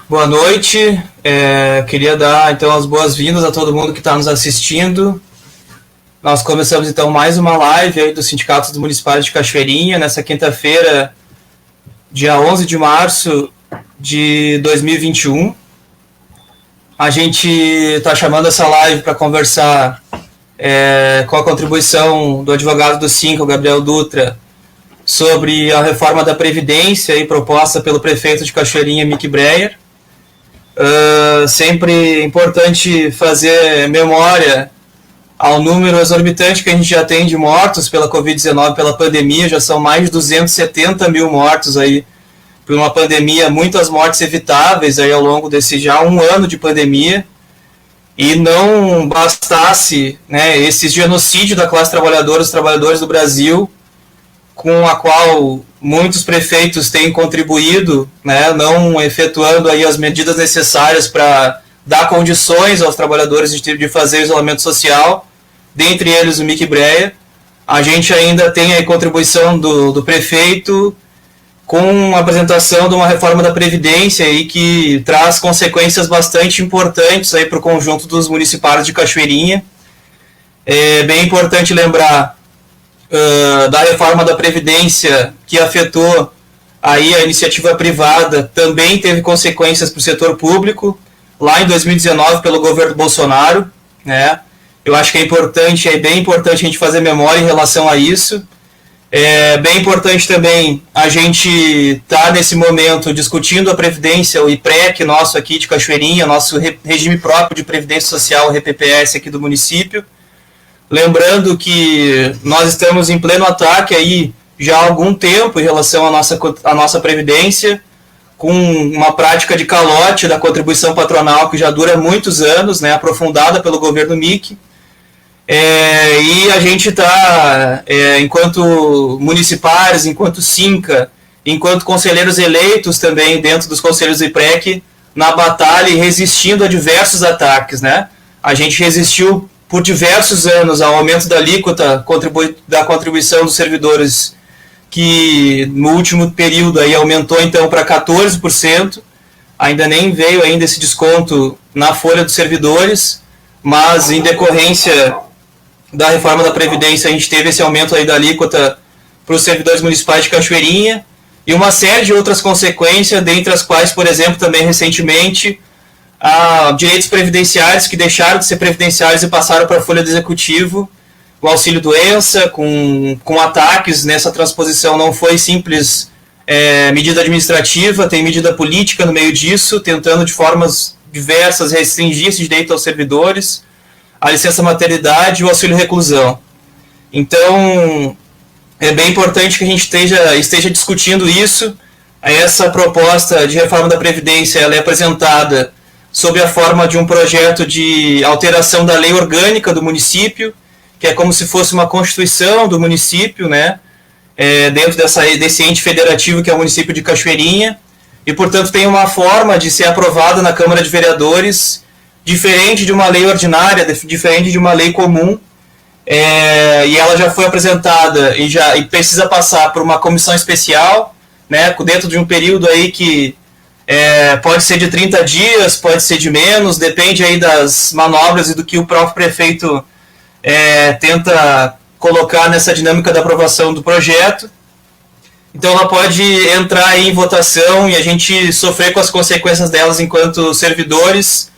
Boa noite. Queria dar então as boas-vindas a todo mundo que está nos assistindo. Nós começamos então mais uma live aí do Sindicato dos Municipais de Cachoeirinha, nessa quinta-feira, dia 11 de março de 2021. A gente está chamando essa live para conversar com a contribuição do advogado do SINCA, o Gabriel Dutra, sobre a reforma da Previdência aí, proposta pelo prefeito de Cachoeirinha, Mick Breyer. Sempre importante fazer memória ao número exorbitante que a gente já tem de mortos pela Covid-19, pela pandemia. Já são mais de 270 mil mortos aí por uma pandemia, muitas mortes evitáveis aí ao longo desse já um ano de pandemia. E não bastasse, né, esse genocídio da classe trabalhadora, os trabalhadores do Brasil, com a qual muitos prefeitos têm contribuído, né, não efetuando aí as medidas necessárias para dar condições aos trabalhadores de fazer isolamento social, dentre eles o Mick Breyer. A gente ainda tem a contribuição do prefeito com a apresentação de uma reforma da Previdência aí que traz consequências bastante importantes aí para o conjunto dos municipários de Cachoeirinha. É bem importante lembrar da reforma da Previdência, que afetou aí a iniciativa privada, também teve consequências para o setor público, lá em 2019 pelo governo Bolsonaro, né? Eu acho que é bem importante a gente fazer memória em relação a isso. É bem importante também a gente estar nesse momento discutindo a Previdência, o IPREC nosso aqui de Cachoeirinha, nosso regime próprio de Previdência Social, o RPPS aqui do município. Lembrando que nós estamos em pleno ataque aí já há algum tempo em relação à nossa Previdência, com uma prática de calote da contribuição patronal que já dura muitos anos, né, aprofundada pelo governo Mick. E a gente está, enquanto municipais, enquanto SINCA, enquanto conselheiros eleitos também dentro dos conselhos do IPREC, na batalha e resistindo a diversos ataques, né? A gente resistiu por diversos anos ao aumento da alíquota da contribuição dos servidores, que no último período aí aumentou então para 14%, ainda nem veio ainda esse desconto na folha dos servidores, mas em decorrência da reforma da Previdência a gente teve esse aumento aí da alíquota para os servidores municipais de Cachoeirinha e uma série de outras consequências, dentre as quais, por exemplo, também recentemente, direitos previdenciários que deixaram de ser previdenciários e passaram para a folha do executivo, o auxílio-doença, com ataques nessa transposição. Não foi simples medida administrativa, tem medida política no meio disso, tentando de formas diversas restringir esse direito aos servidores, a licença maternidade e o auxílio-reclusão. Então, é bem importante que a gente esteja discutindo isso. Essa proposta de reforma da Previdência ela é apresentada sob a forma de um projeto de alteração da lei orgânica do município, que é como se fosse uma constituição do município, né, dentro desse ente federativo que é o município de Cachoeirinha, e, portanto, tem uma forma de ser aprovada na Câmara de Vereadores, diferente de uma lei ordinária, diferente de uma lei comum, e ela já foi apresentada e precisa passar por uma comissão especial, né, dentro de um período aí que pode ser de 30 dias, pode ser de menos, depende aí das manobras e do que o próprio prefeito tenta colocar nessa dinâmica da aprovação do projeto. Então ela pode entrar aí em votação e a gente sofrer com as consequências delas enquanto servidores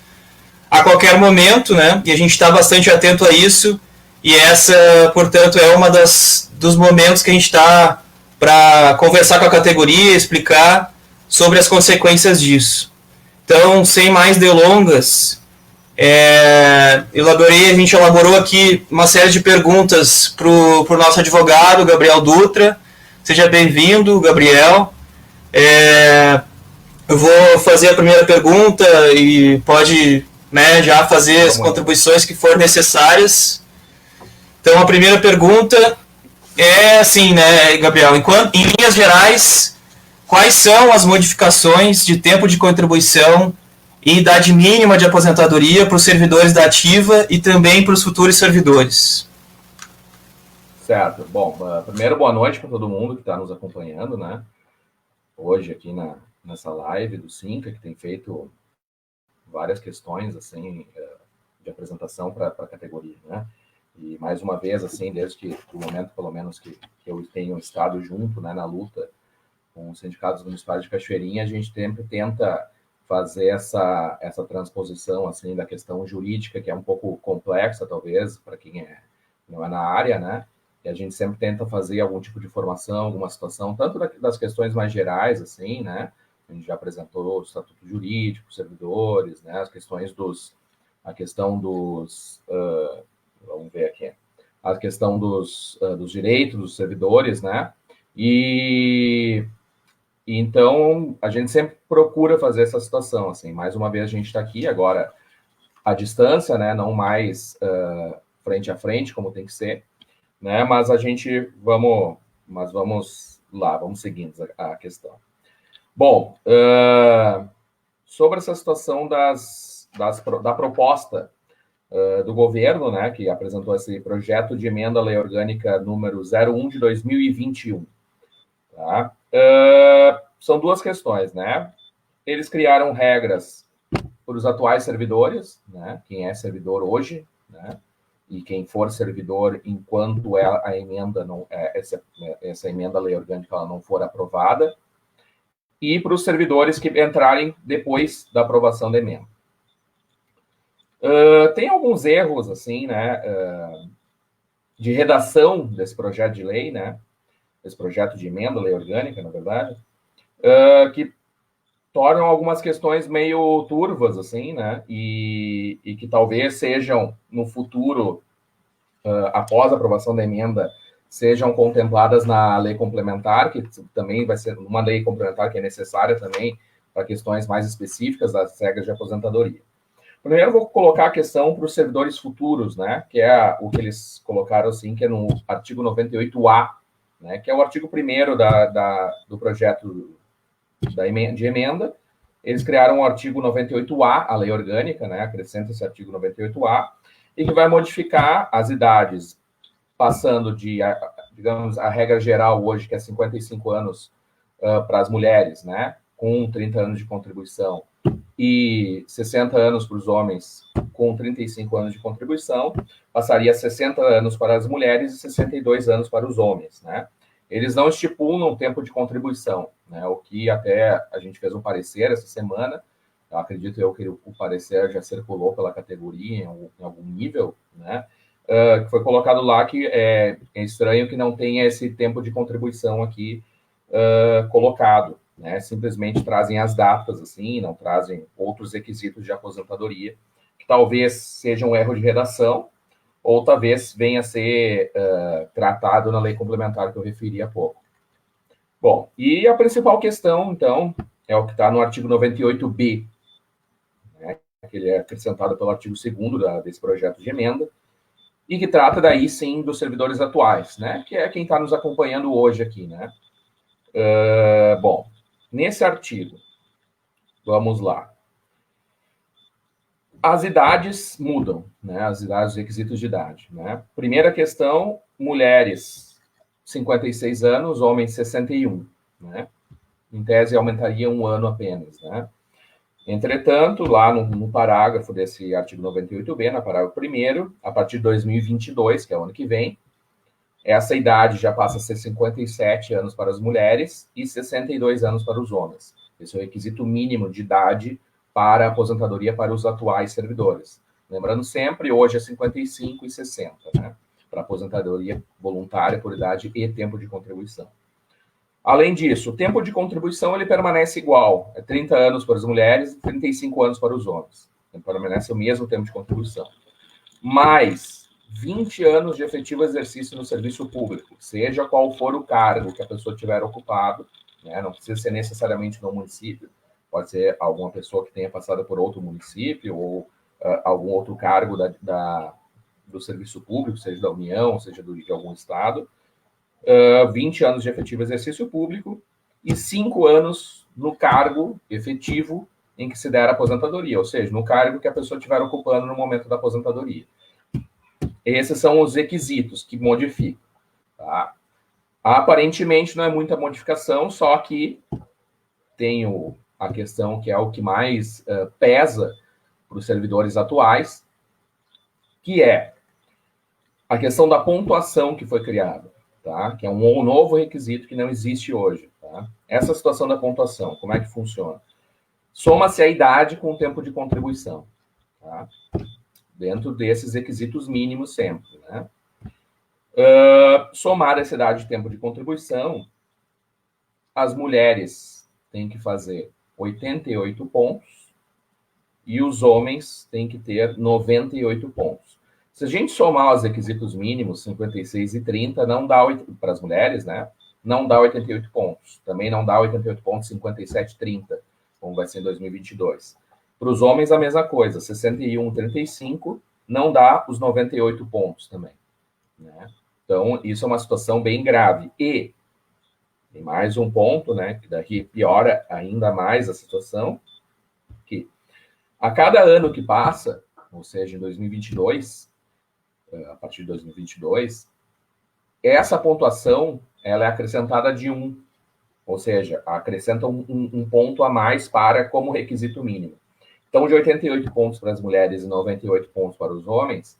a qualquer momento, né? E a gente está bastante atento a isso, e essa, portanto, é uma dos momentos que a gente está para conversar com a categoria, explicar sobre as consequências disso. Então, sem mais delongas, a gente elaborou aqui uma série de perguntas para o nosso advogado, Gabriel Dutra. Seja bem-vindo, Gabriel. Eu vou fazer a primeira pergunta e pode, né, já fazer as contribuições que forem necessárias. Então, a primeira pergunta é assim, né, Gabriel, em linhas gerais, quais são as modificações de tempo de contribuição e idade mínima de aposentadoria para os servidores da ativa e também para os futuros servidores? Certo. Bom, primeiro, boa noite para todo mundo que está nos acompanhando, né? Hoje aqui nessa live do Cinca, que tem feito várias questões assim de apresentação para a categoria, né? E mais uma vez, assim, desde o momento, pelo menos, que eu tenho estado junto, né, na luta com os sindicatos municipais de Cachoeirinha, a gente sempre tenta fazer essa transposição, assim, da questão jurídica, que é um pouco complexa, talvez, para quem não é na área, né? E a gente sempre tenta fazer algum tipo de formação, alguma situação, tanto das questões mais gerais, assim, né? A gente já apresentou o estatuto jurídico, servidores, né? A questão dos vamos ver aqui, a questão dos direitos dos servidores, né? E então a gente sempre procura fazer essa situação, assim. Mais uma vez a gente está aqui agora à distância, né? Não mais frente a frente como tem que ser, né? Mas vamos lá, vamos seguindo a questão. Bom, sobre essa situação da proposta do governo, né, que apresentou esse projeto de emenda à Lei Orgânica número 01 de 2021. Tá? São duas questões, né? Eles criaram regras para os atuais servidores, né? Quem é servidor hoje, né? E quem for servidor enquanto a emenda essa emenda à Lei Orgânica ela não for aprovada, e para os servidores que entrarem depois da aprovação da emenda. Tem alguns erros, assim, né, de redação desse projeto de lei, né, esse projeto de emenda à Lei Orgânica, na verdade, que tornam algumas questões meio turvas, assim, né, e que talvez sejam, no futuro, após a aprovação da emenda, sejam contempladas na lei complementar, que também vai ser uma lei complementar que é necessária também para questões mais específicas das regras de aposentadoria. Primeiro, eu vou colocar a questão para os servidores futuros, né, que é o que eles colocaram, assim, que é no artigo 98A, né, que é o artigo 1º do projeto de emenda. Eles criaram o artigo 98A, a lei orgânica, né, acrescenta esse artigo 98A, e que vai modificar as idades, passando de, digamos, a regra geral hoje, que é 55 anos para as mulheres, né, com 30 anos de contribuição, e 60 anos para os homens com 35 anos de contribuição, passaria a 60 anos para as mulheres e 62 anos para os homens, né? Eles não estipulam tempo de contribuição, né? O que até a gente fez um parecer essa semana, eu acredito que o parecer já circulou pela categoria em algum nível, né? Que foi colocado lá que é estranho que não tenha esse tempo de contribuição aqui colocado, né? Simplesmente trazem as datas, assim, não trazem outros requisitos de aposentadoria, que talvez seja um erro de redação, ou talvez venha a ser tratado na lei complementar que eu referi há pouco. Bom, e a principal questão, então, é o que está no artigo 98B, né, que ele é acrescentado pelo artigo 2º desse projeto de emenda, e que trata daí, sim, dos servidores atuais, né, que é quem está nos acompanhando hoje aqui, né. Bom, nesse artigo, vamos lá. As idades mudam, né? As idades, os requisitos de idade, né? Primeira questão, mulheres 56 anos, homens 61, né? Em tese aumentaria um ano apenas, né? Entretanto, lá no parágrafo desse artigo 98B, na parágrafo 1º, a partir de 2022, que é o ano que vem, essa idade já passa a ser 57 anos para as mulheres e 62 anos para os homens. Esse é o requisito mínimo de idade para a aposentadoria para os atuais servidores. Lembrando sempre, hoje é 55 e 60, né? Para aposentadoria voluntária por idade e tempo de contribuição. Além disso, o tempo de contribuição ele permanece igual. É 30 anos para as mulheres e 35 anos para os homens. Então, permanece o mesmo tempo de contribuição. Mas 20 anos de efetivo exercício no serviço público, seja qual for o cargo que a pessoa tiver ocupado, né? Não precisa ser necessariamente no município, pode ser alguma pessoa que tenha passado por outro município ou algum outro cargo do serviço público, seja da União, seja de algum estado, 20 anos de efetivo exercício público e 5 anos no cargo efetivo em que se der a aposentadoria, ou seja, no cargo que a pessoa estiver ocupando no momento da aposentadoria. Esses são os requisitos que modificam. Tá? Aparentemente não é muita modificação, só que tem a questão que é o que mais pesa para os servidores atuais, que é a questão da pontuação que foi criada, tá? Que é um novo requisito que não existe hoje. Tá? Essa situação da pontuação, como é que funciona? Soma-se a idade com o tempo de contribuição, tá? Dentro desses requisitos mínimos sempre. Né? Somar essa idade de tempo de contribuição, as mulheres têm que fazer 88 pontos e os homens têm que ter 98 pontos. Se a gente somar os requisitos mínimos, 56 e 30, não dá, para as mulheres, né? Não dá 88 pontos. Também não dá 88 pontos, 57 e 30, como vai ser em 2022. Para os homens, a mesma coisa, 61 e 35, não dá os 98 pontos também. Né? Então, isso é uma situação bem grave. E tem mais um ponto, né? Que daqui piora ainda mais a situação, que a cada ano que passa, ou seja, em 2022, a partir de 2022, essa pontuação ela é acrescentada de 1, ou seja, acrescenta um ponto a mais para como requisito mínimo. Então, de 88 pontos para as mulheres e 98 pontos para os homens,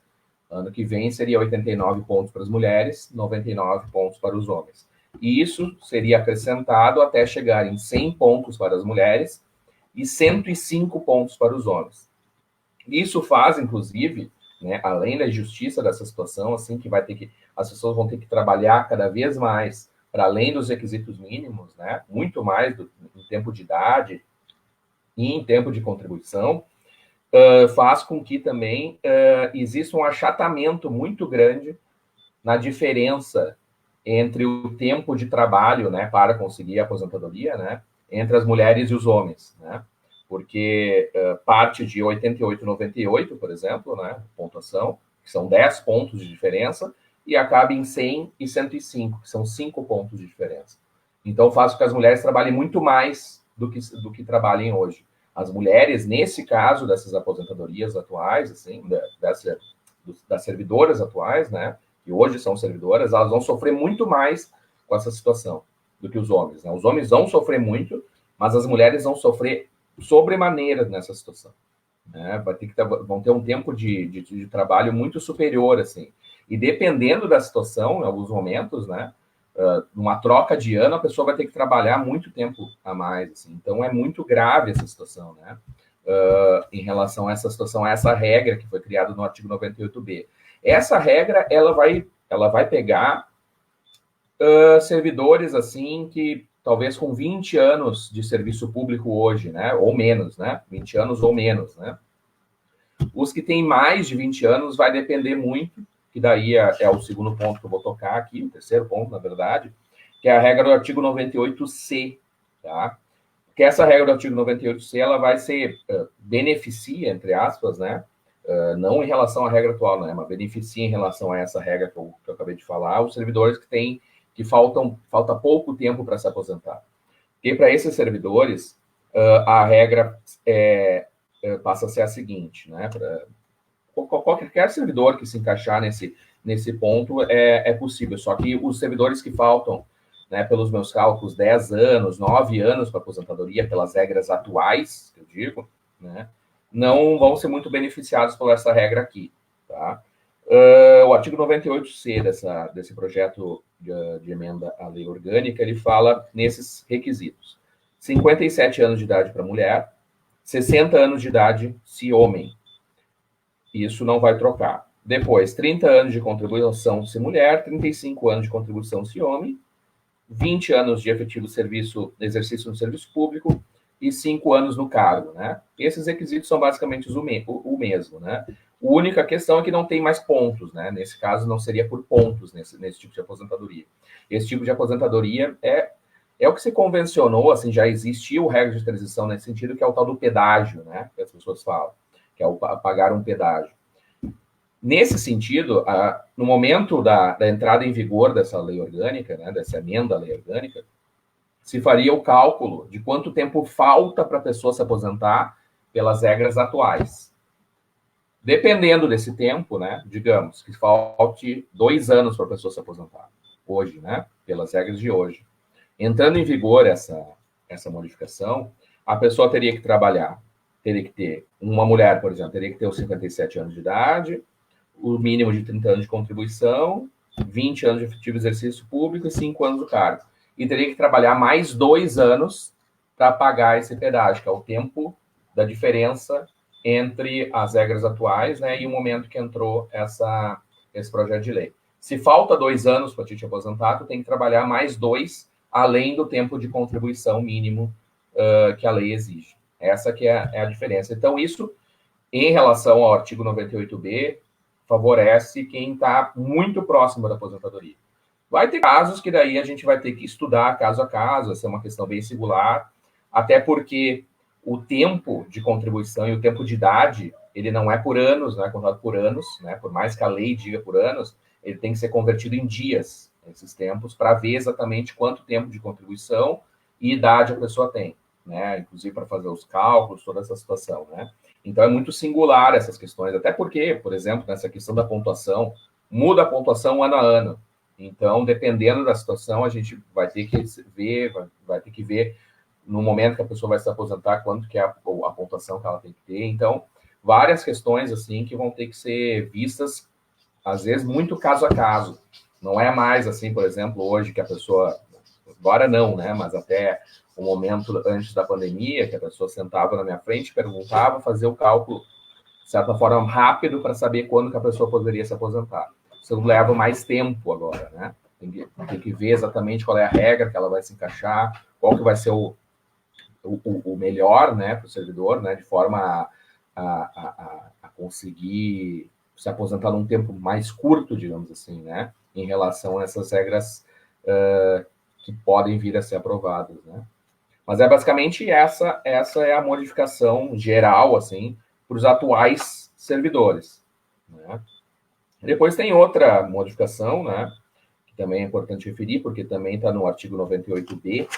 ano que vem seria 89 pontos para as mulheres, 99 pontos para os homens. E isso seria acrescentado até chegar em 100 pontos para as mulheres e 105 pontos para os homens. Isso faz, inclusive, né, além da injustiça dessa situação, assim que as pessoas vão ter que trabalhar cada vez mais para além dos requisitos mínimos, né, muito mais em tempo de idade e em tempo de contribuição, faz com que também exista um achatamento muito grande na diferença entre o tempo de trabalho, né, para conseguir a aposentadoria, né, entre as mulheres e os homens, né? Porque parte de 88 e 98, por exemplo, né, pontuação, que são 10 pontos de diferença, e acaba em 100 e 105, que são 5 pontos de diferença. Então, faz com que as mulheres trabalhem muito mais do que trabalhem hoje. As mulheres, nesse caso, dessas aposentadorias atuais, assim, das servidoras atuais, né, que hoje são servidoras, elas vão sofrer muito mais com essa situação do que os homens. Né? Os homens vão sofrer muito, mas as mulheres vão sofrer sobremaneira nessa situação. Né? Vão ter um tempo de trabalho muito superior, assim. E dependendo da situação, em alguns momentos, né, numa troca de ano, a pessoa vai ter que trabalhar muito tempo a mais. Assim. Então, é muito grave essa situação, né? Em relação a essa situação, a essa regra que foi criada no artigo 98b. Essa regra, ela vai pegar servidores, assim, que talvez com 20 anos de serviço público hoje, né? Ou menos, né? 20 anos ou menos, né? Os que têm mais de 20 anos vai depender muito, que daí é o segundo ponto que eu vou tocar aqui, o terceiro ponto, na verdade, que é a regra do artigo 98C, tá? Porque essa regra do artigo 98C, ela vai ser, beneficia, entre aspas, né? Não em relação à regra atual, né? Mas beneficia em relação a essa regra que eu acabei de falar, os servidores que falta pouco tempo para se aposentar. Porque para esses servidores, a regra passa a ser a seguinte, né? Para qualquer servidor que se encaixar nesse ponto é possível, só que os servidores que faltam, né, pelos meus cálculos, 10 anos, 9 anos para aposentadoria, pelas regras atuais, que eu digo, né, não vão ser muito beneficiados por essa regra aqui, tá? O artigo 98C desse projeto de emenda à lei orgânica, ele fala nesses requisitos. 57 anos de idade para mulher, 60 anos de idade se homem. Isso não vai trocar. Depois, 30 anos de contribuição se mulher, 35 anos de contribuição se homem, 20 anos de efetivo exercício no serviço público e 5 anos no cargo, né? Esses requisitos são basicamente o mesmo, né? A única questão é que não tem mais pontos, né? Nesse caso, não seria por pontos nesse tipo de aposentadoria. Esse tipo de aposentadoria é o que se convencionou, assim, já existiu regra de transição nesse sentido, que é o tal do pedágio, né? Que as pessoas falam, que é o pagar um pedágio. Nesse sentido, no momento da entrada em vigor dessa lei orgânica, né, dessa emenda à lei orgânica, se faria o cálculo de quanto tempo falta para a pessoa se aposentar pelas regras atuais. Dependendo desse tempo, né, digamos que falte 2 anos para a pessoa se aposentar, hoje, né, pelas regras de hoje. Entrando em vigor essa essa modificação, a pessoa teria que trabalhar, teria que ter, uma mulher, por exemplo, teria que ter os 57 anos de idade, o mínimo de 30 anos de contribuição, 20 anos de efetivo exercício público e 5 anos do cargo. E teria que trabalhar mais 2 anos para pagar esse pedágio, que é o tempo da diferença entre as regras atuais, né, e o momento que entrou esse projeto de lei. Se falta 2 anos para te aposentar, tu tem que trabalhar mais 2, além do tempo de contribuição mínimo que a lei exige. Essa que é a diferença. Então, isso, em relação ao artigo 98B, favorece quem está muito próximo da aposentadoria. Vai ter casos que daí a gente vai ter que estudar caso a caso, essa é uma questão bem singular, até porque o tempo de contribuição e o tempo de idade, ele não é por anos, não é contado por anos, né? Por mais que a lei diga por anos, ele tem que ser convertido em dias, esses tempos, para ver exatamente quanto tempo de contribuição e idade a pessoa tem, né? Inclusive para fazer os cálculos, toda essa situação, né? Então é muito singular essas questões, até porque, por exemplo, nessa questão da pontuação, muda a pontuação ano a ano. Então, dependendo da situação, a gente vai ter que ver, vai ter que ver no momento que a pessoa vai se aposentar, quanto que é a pontuação que ela tem que ter. Então, várias questões assim que vão ter que ser vistas, às vezes, muito caso a caso. Não é mais assim, por exemplo, hoje que a pessoa, agora não, né? Mas até o momento antes da pandemia, que a pessoa sentava na minha frente, perguntava, fazia o cálculo, de certa forma, rápido para saber quando que a pessoa poderia se aposentar. Isso leva mais tempo agora, né? Tem que ver exatamente qual é a regra que ela vai se encaixar, qual que vai ser o melhor, né, para o servidor, né, de forma a conseguir se aposentar num tempo mais curto, digamos assim, né, em relação a essas regras que podem vir a ser aprovadas, né. Mas é basicamente essa é a modificação geral, assim, para os atuais servidores, né. Depois tem outra modificação, né, que também é importante referir, porque também está no artigo 98B,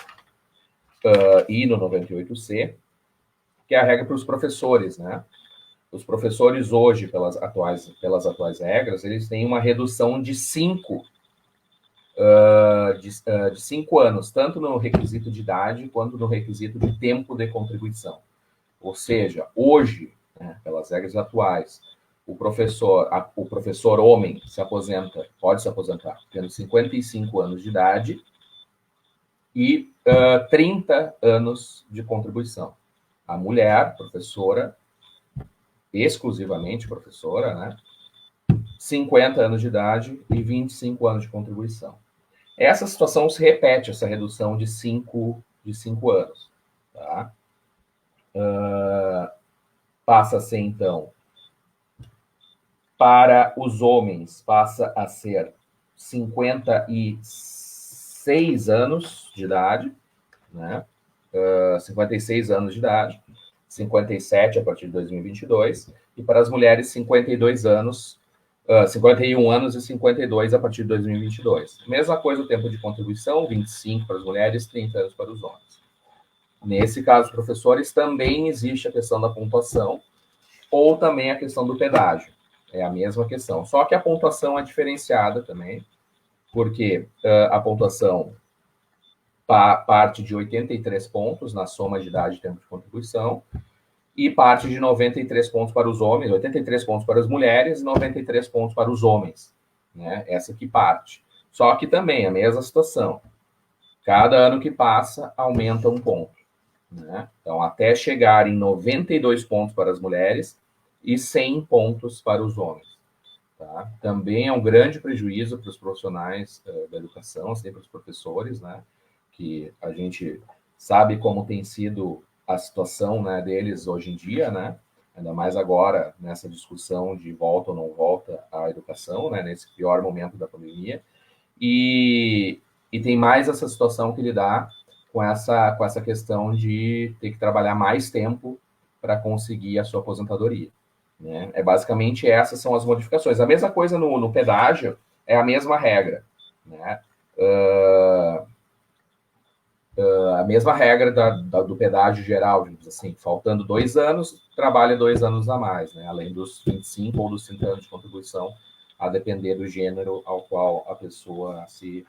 e no 98C, que é a regra para os professores, né? Os professores hoje, pelas atuais regras, eles têm uma redução de 5 anos, tanto no requisito de idade quanto no requisito de tempo de contribuição. Ou seja, hoje, né, pelas regras atuais, o professor homem pode se aposentar tendo 55 anos de idade e 30 anos de contribuição. A mulher, professora, exclusivamente professora, né? 50 anos de idade e 25 anos de contribuição. Essa situação se repete, essa redução de 5 anos. Tá? Passa a ser, então, para os homens, passa a ser 56 anos de idade, né? 56 anos de idade, 57 a partir de 2022, e para as mulheres 52 anos, 51 anos e 52 a partir de 2022. Mesma coisa o tempo de contribuição, 25 para as mulheres, 30 anos para os homens. Nesse caso, professores, também existe a questão da pontuação, ou também a questão do pedágio. É a mesma questão, só que a pontuação é diferenciada também, porque a pontuação parte de 83 pontos na soma de idade e tempo de contribuição, e parte de 93 pontos para os homens, 83 pontos para as mulheres e 93 pontos para os homens. Né? Essa que parte. Só que também a mesma situação. Cada ano que passa, aumenta um ponto. Né? Então, até chegar em 92 pontos para as mulheres e 100 pontos para os homens. Tá? Também é um grande prejuízo para os profissionais da educação, assim, para os professores, né? Que a gente sabe como tem sido a situação, né, deles hoje em dia, né? Ainda mais agora, nessa discussão de volta ou não volta à educação, né, nesse pior momento da pandemia. E tem mais essa situação que lidar com essa questão de ter que trabalhar mais tempo para conseguir a sua aposentadoria. Né? Basicamente, essas são as modificações. A mesma coisa no pedágio, é a mesma regra. Né? A mesma regra do pedágio geral, digamos assim, faltando 2 anos, trabalha 2 anos a mais, né? Além dos 25 ou dos 30 anos de contribuição, a depender do gênero ao qual a pessoa se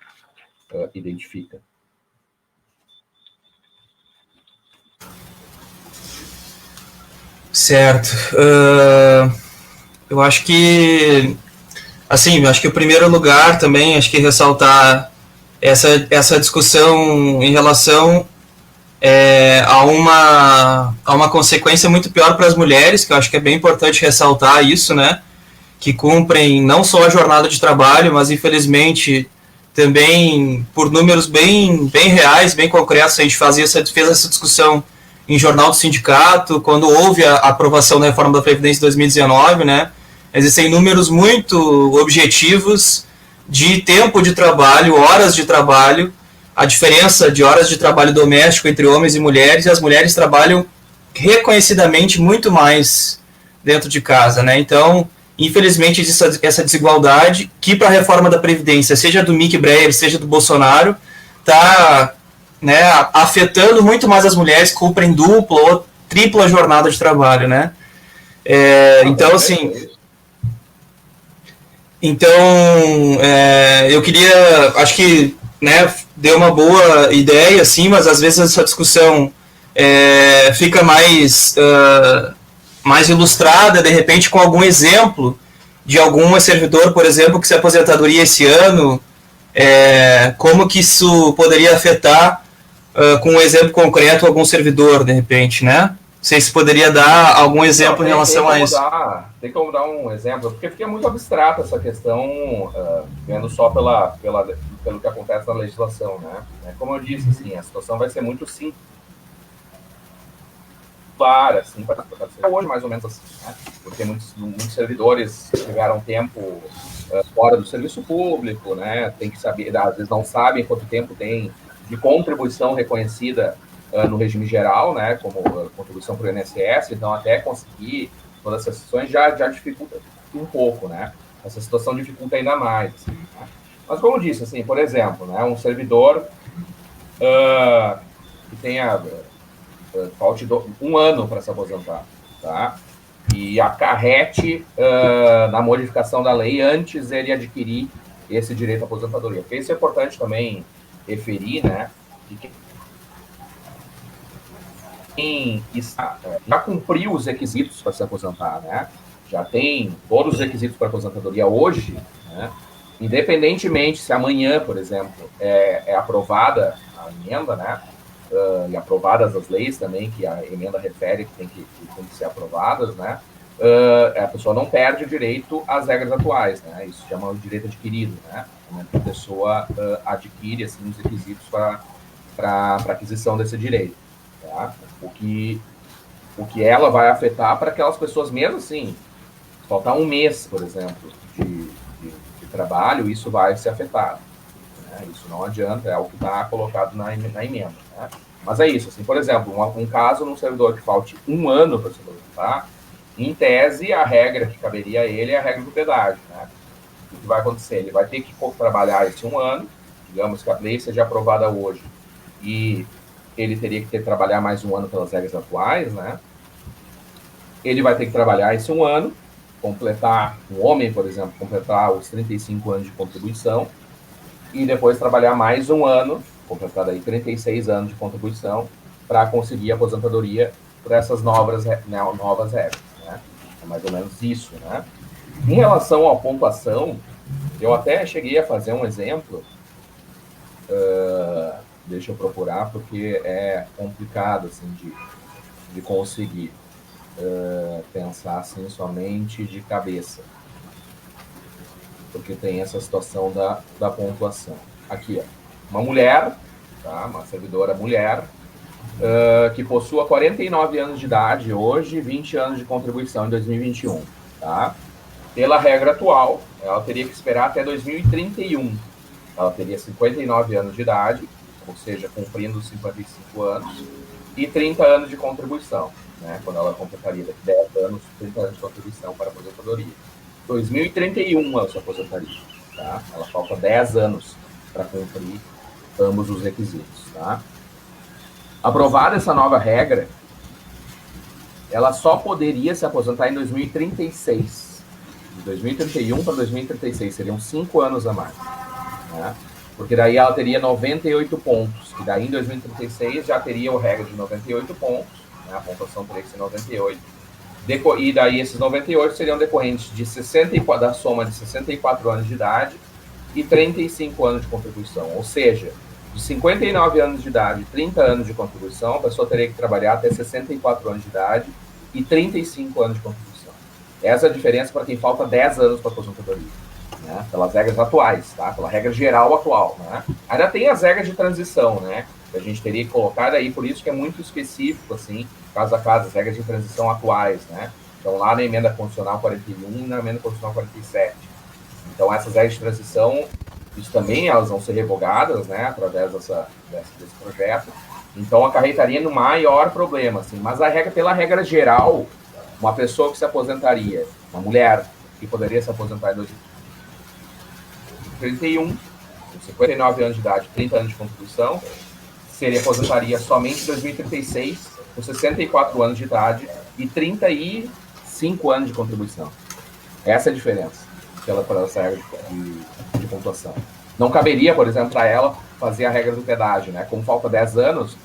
identifica. Certo. Eu acho que, assim, eu acho que o primeiro lugar também, acho que ressaltar essa discussão em relação a uma consequência muito pior para as mulheres, que eu acho que é bem importante ressaltar isso, né? Que cumprem não só a jornada de trabalho, mas infelizmente também por números bem reais, bem concretos. A gente fez essa discussão em jornal do sindicato, quando houve a aprovação da reforma da Previdência em 2019, né? Existem números muito objetivos de tempo de trabalho, horas de trabalho, a diferença de horas de trabalho doméstico entre homens e as mulheres trabalham reconhecidamente muito mais dentro de casa, né? Então, infelizmente, existe essa desigualdade que, para a reforma da Previdência, seja do Mick Breyer, seja do Bolsonaro, está, né, afetando muito mais as mulheres que cumprem dupla ou tripla jornada de trabalho, né? Então, assim... Então, eu queria... Acho que, né, deu uma boa ideia, assim, mas às vezes essa discussão fica mais ilustrada, de repente, com algum exemplo de algum servidor, por exemplo, que se aposentadoria esse ano, como que isso poderia afetar, com um exemplo concreto, algum servidor, de repente, né? Não sei se poderia dar algum exemplo em relação a isso. Tem como dar um exemplo, porque fica muito abstrata essa questão, vendo só pelo que acontece na legislação, né? Como eu disse, assim, a situação vai ser muito simples, assim, para hoje mais ou menos assim, né? Porque muitos servidores tiveram tempo fora do serviço público, né? Tem que saber, às vezes não sabem quanto tempo tem de contribuição reconhecida no regime geral, né? Como contribuição para o INSS, então até conseguir todas essas situações já dificulta um pouco, né? Essa situação dificulta ainda mais, assim, né? Mas como eu disse, assim, por exemplo, né, um servidor que tenha falte um ano para se aposentar, tá? E acarrete na modificação da lei antes ele adquirir esse direito à aposentadoria. Porque isso é importante também referir, né? De que quem já cumpriu os requisitos para se aposentar, né? Já tem todos os requisitos para aposentadoria hoje, né? Independentemente se amanhã, por exemplo, é aprovada a emenda, né? E aprovadas as leis também, que a emenda refere que tem que ser aprovadas, né? A pessoa não perde o direito às regras atuais, né? Isso se chama o direito adquirido, né? A pessoa adquire assim, os requisitos para aquisição desse direito, tá? O que ela vai afetar para aquelas pessoas mesmo assim, faltar um mês, por exemplo, de trabalho, isso vai ser afetado, né? Isso não adianta, é o que está colocado na emenda, né? Mas é isso, assim, por exemplo, um caso num servidor que falte um ano para se aposentar, em tese, a regra que caberia a ele é a regra do pedágio, né? O que vai acontecer? Ele vai ter que trabalhar esse um ano, digamos que a lei seja aprovada hoje, e ele teria que trabalhar mais um ano pelas regras atuais, né? Ele vai ter que trabalhar esse um ano, completar, um homem, por exemplo, completar os 35 anos de contribuição, e depois trabalhar mais um ano, completar aí 36 anos de contribuição, para conseguir a aposentadoria por essas novas regras, né? É mais ou menos isso, né? Em relação à pontuação, eu até cheguei a fazer um exemplo, deixa eu procurar, porque é complicado, assim, de conseguir pensar, assim, somente de cabeça, porque tem essa situação da pontuação. Aqui, ó, uma mulher, tá? Uma servidora mulher, que possua 49 anos de idade hoje e 20 anos de contribuição em 2021, tá? Pela regra atual, ela teria que esperar até 2031. Ela teria 59 anos de idade, ou seja, cumprindo os 55 anos, e 30 anos de contribuição, né? Quando ela completaria 10 anos, 30 anos de contribuição para a aposentadoria. 2031 ela se aposentaria, tá? Ela falta 10 anos para cumprir ambos os requisitos, tá? Aprovada essa nova regra, ela só poderia se aposentar em 2036. De 2031 para 2036, seriam 5 anos a mais, né? Porque daí ela teria 98 pontos, e daí em 2036 já teria o regra de 98 pontos, né? A pontuação teria que ser 98, E daí esses 98 seriam decorrentes de 64, da soma de 64 anos de idade e 35 anos de contribuição. Ou seja, de 59 anos de idade e 30 anos de contribuição, a pessoa teria que trabalhar até 64 anos de idade e 35 anos de contribuição. Essa é a diferença para quem falta 10 anos para a aposentadoria, né? Pelas regras atuais, tá? Pela regra geral atual, né? Ainda tem as regras de transição, né? Que a gente teria que colocar aí, por isso que é muito específico, assim, caso a caso, as regras de transição atuais, né? Então, lá na emenda constitucional 41 e na emenda constitucional 47. Então, essas regras de transição, isso também, elas vão ser revogadas, né? Através desse projeto. Então, acarretaria no maior problema, assim. Mas pela regra geral, uma pessoa que se aposentaria, uma mulher que poderia se aposentar em 2031, com 59 anos de idade, 30 anos de contribuição, seria aposentaria somente em 2036, com 64 anos de idade e 35 anos de contribuição. Essa é a diferença pela regra de pontuação. Não caberia, por exemplo, para ela fazer a regra do pedágio, né? Como falta 10 anos,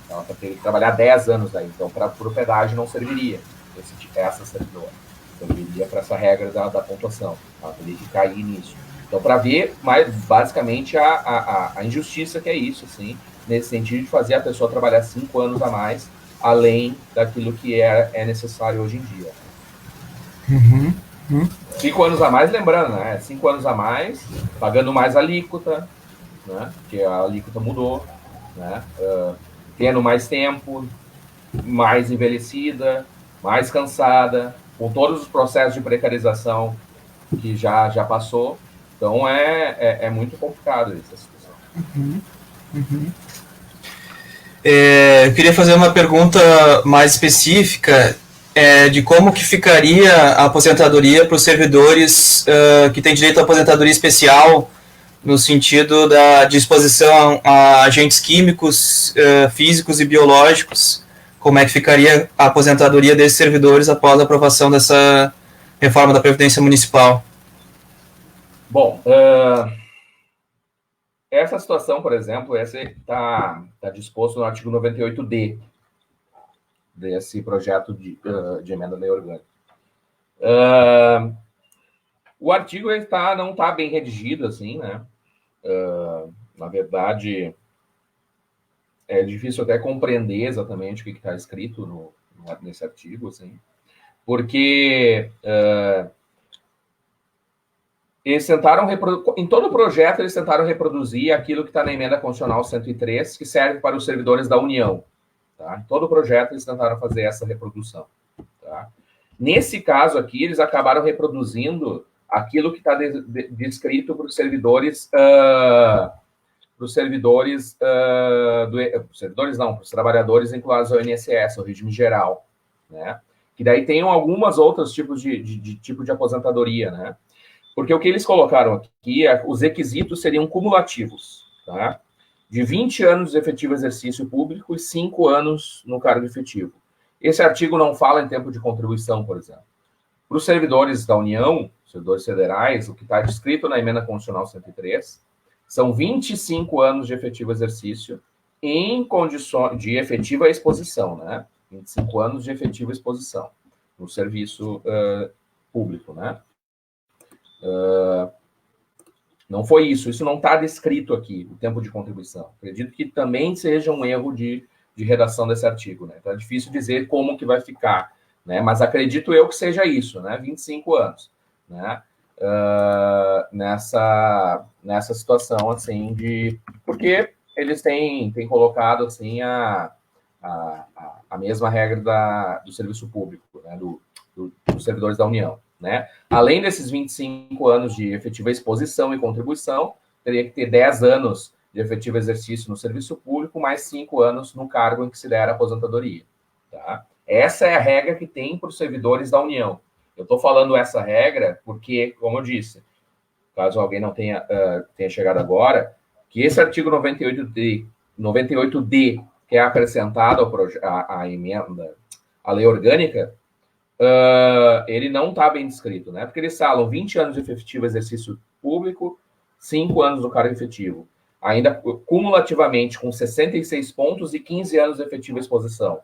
ela teria que trabalhar 10 anos daí. Então, para o pedágio não serviria essa servidora. Serviria para essa regra da pontuação. Ela teria que cair nisso. Então, para ver, basicamente, a injustiça que é isso, assim, nesse sentido de fazer a pessoa trabalhar 5 anos a mais, além daquilo que é necessário hoje em dia. 5 anos a mais, lembrando, né? 5 anos a mais, pagando mais alíquota, né? Porque a alíquota mudou, né? Tendo mais tempo, mais envelhecida, mais cansada, com todos os processos de precarização que já passou. Então, é muito complicado essa situação. Eu queria fazer uma pergunta mais específica de como que ficaria a aposentadoria para os servidores que têm direito à aposentadoria especial, no sentido da disposição a agentes químicos, físicos e biológicos. Como é que ficaria a aposentadoria desses servidores após a aprovação dessa reforma da Previdência Municipal? Bom, essa situação, por exemplo, está disposto no artigo 98D desse projeto de emenda à lei orgânica. O artigo não está bem redigido, assim, né? Na verdade, é difícil até compreender exatamente o que está escrito nesse artigo, assim, porque eles tentaram em todo o projeto eles tentaram reproduzir aquilo que está na emenda constitucional 103, que serve para os servidores da União. Tá? Em todo o projeto eles tentaram fazer essa reprodução. Tá? Nesse caso aqui, eles acabaram reproduzindo aquilo que está descrito para os servidores, para os trabalhadores vinculados ao INSS, ao regime geral, né? Que daí tem algumas outros tipos de tipo de aposentadoria, né? Porque o que eles colocaram aqui os requisitos seriam cumulativos, tá? De 20 anos de efetivo exercício público e 5 anos no cargo efetivo. Esse artigo não fala em tempo de contribuição, por exemplo. Para os servidores da União, servidores federais, o que está descrito na emenda constitucional 103, são 25 anos de efetivo exercício em condições de efetiva exposição, né? 25 anos de efetiva exposição no serviço público, né? Não foi isso não está descrito aqui, o tempo de contribuição. Acredito que também seja um erro de redação desse artigo, né? Então é difícil dizer como que vai ficar, né? Mas acredito eu que seja isso, né? 25 anos, né? Nessa situação, assim, porque eles têm colocado, assim, a mesma regra do serviço público, né? Dos servidores da União, né? Além desses 25 anos de efetiva exposição e contribuição, teria que ter 10 anos de efetivo exercício no serviço público, mais 5 anos no cargo em que se der a aposentadoria. Tá? Essa é a regra que tem para os servidores da União. Eu estou falando essa regra porque, como eu disse, caso alguém não tenha chegado agora, que esse artigo 98D, que é acrescentado à emenda, à lei orgânica, ele não está bem descrito, né? Porque eles falam 20 anos de efetivo exercício público, 5 anos no cargo efetivo. Ainda cumulativamente com 66 pontos e 15 anos de efetiva exposição.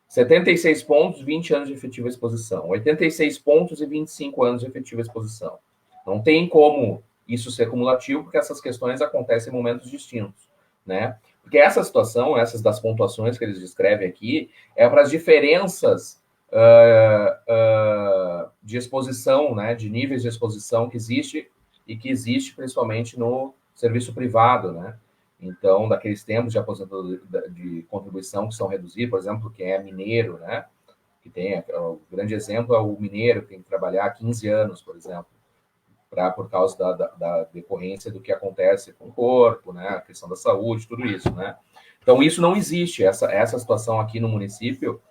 76 pontos, 20 anos de efetiva exposição. 86 pontos e 25 anos de efetiva exposição. Não tem como isso ser cumulativo, porque essas questões acontecem em momentos distintos, né? Porque essa situação, essas das pontuações que eles descrevem aqui, é para as diferenças de exposição, né, de níveis de exposição que existe e que existe principalmente no serviço privado, né? Então, daqueles tempos de aposentadoria de contribuição que são reduzidos, por exemplo, quem é mineiro, né? Que tem o grande exemplo é o mineiro que tem que trabalhar 15 anos, por exemplo, por causa da decorrência do que acontece com o corpo, né? A questão da saúde, tudo isso, né? Então, isso não existe. Essa situação aqui no município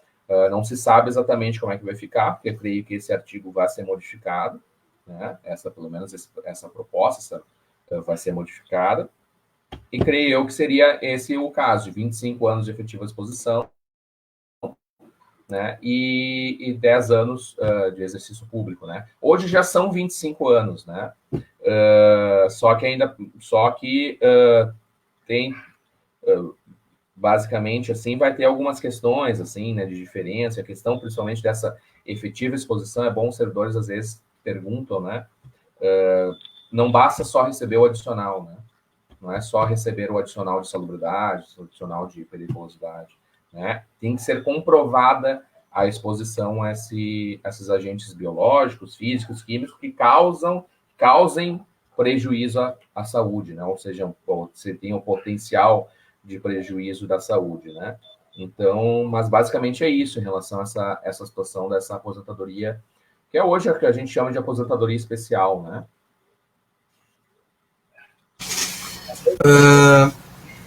não se sabe exatamente como é que vai ficar, porque eu creio que esse artigo vai ser modificado, né? Pelo menos essa proposta vai ser modificada. E creio eu que seria esse o caso, de 25 anos de efetiva exposição, né, e 10 anos de exercício público, né? Hoje já são 25 anos, né? Só que tem basicamente assim vai ter algumas questões assim, né, de diferença, a questão principalmente dessa efetiva exposição. É bom, os servidores às vezes perguntam, né? Não basta só receber o adicional, né? Não é só receber o adicional de salubridade, o adicional de periculosidade, né? Tem que ser comprovada a exposição a esses agentes biológicos, físicos, químicos que causem prejuízo à saúde, né? Ou seja, você tem o potencial de prejuízo da saúde, né? Então, mas basicamente é isso em relação a essa situação dessa aposentadoria, que é hoje a que a gente chama de aposentadoria especial, né?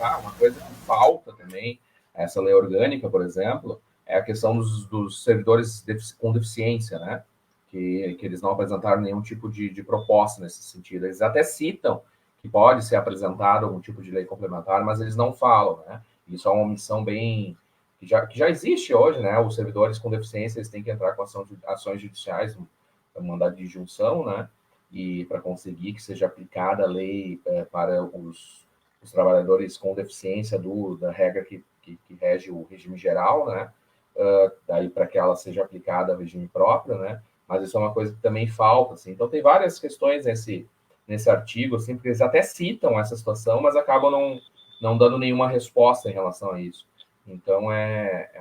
Uma coisa que falta também, essa lei orgânica, por exemplo, é a questão dos servidores com deficiência, né? Que eles não apresentaram nenhum tipo de proposta nesse sentido. Eles até citam que pode ser apresentado algum tipo de lei complementar, mas eles não falam, né? Isso é uma omissão bem... que já existe hoje, né? Os servidores com deficiência, eles têm que entrar com ações judiciais, um mandado de injunção, né? E para conseguir que seja aplicada a lei para os trabalhadores com deficiência da regra que rege o regime geral, né? Daí para que ela seja aplicada ao regime próprio, né? Mas isso é uma coisa que também falta, assim. Então tem várias questões nesse artigo, assim, porque eles até citam essa situação, mas acabam não dando nenhuma resposta em relação a isso. Então é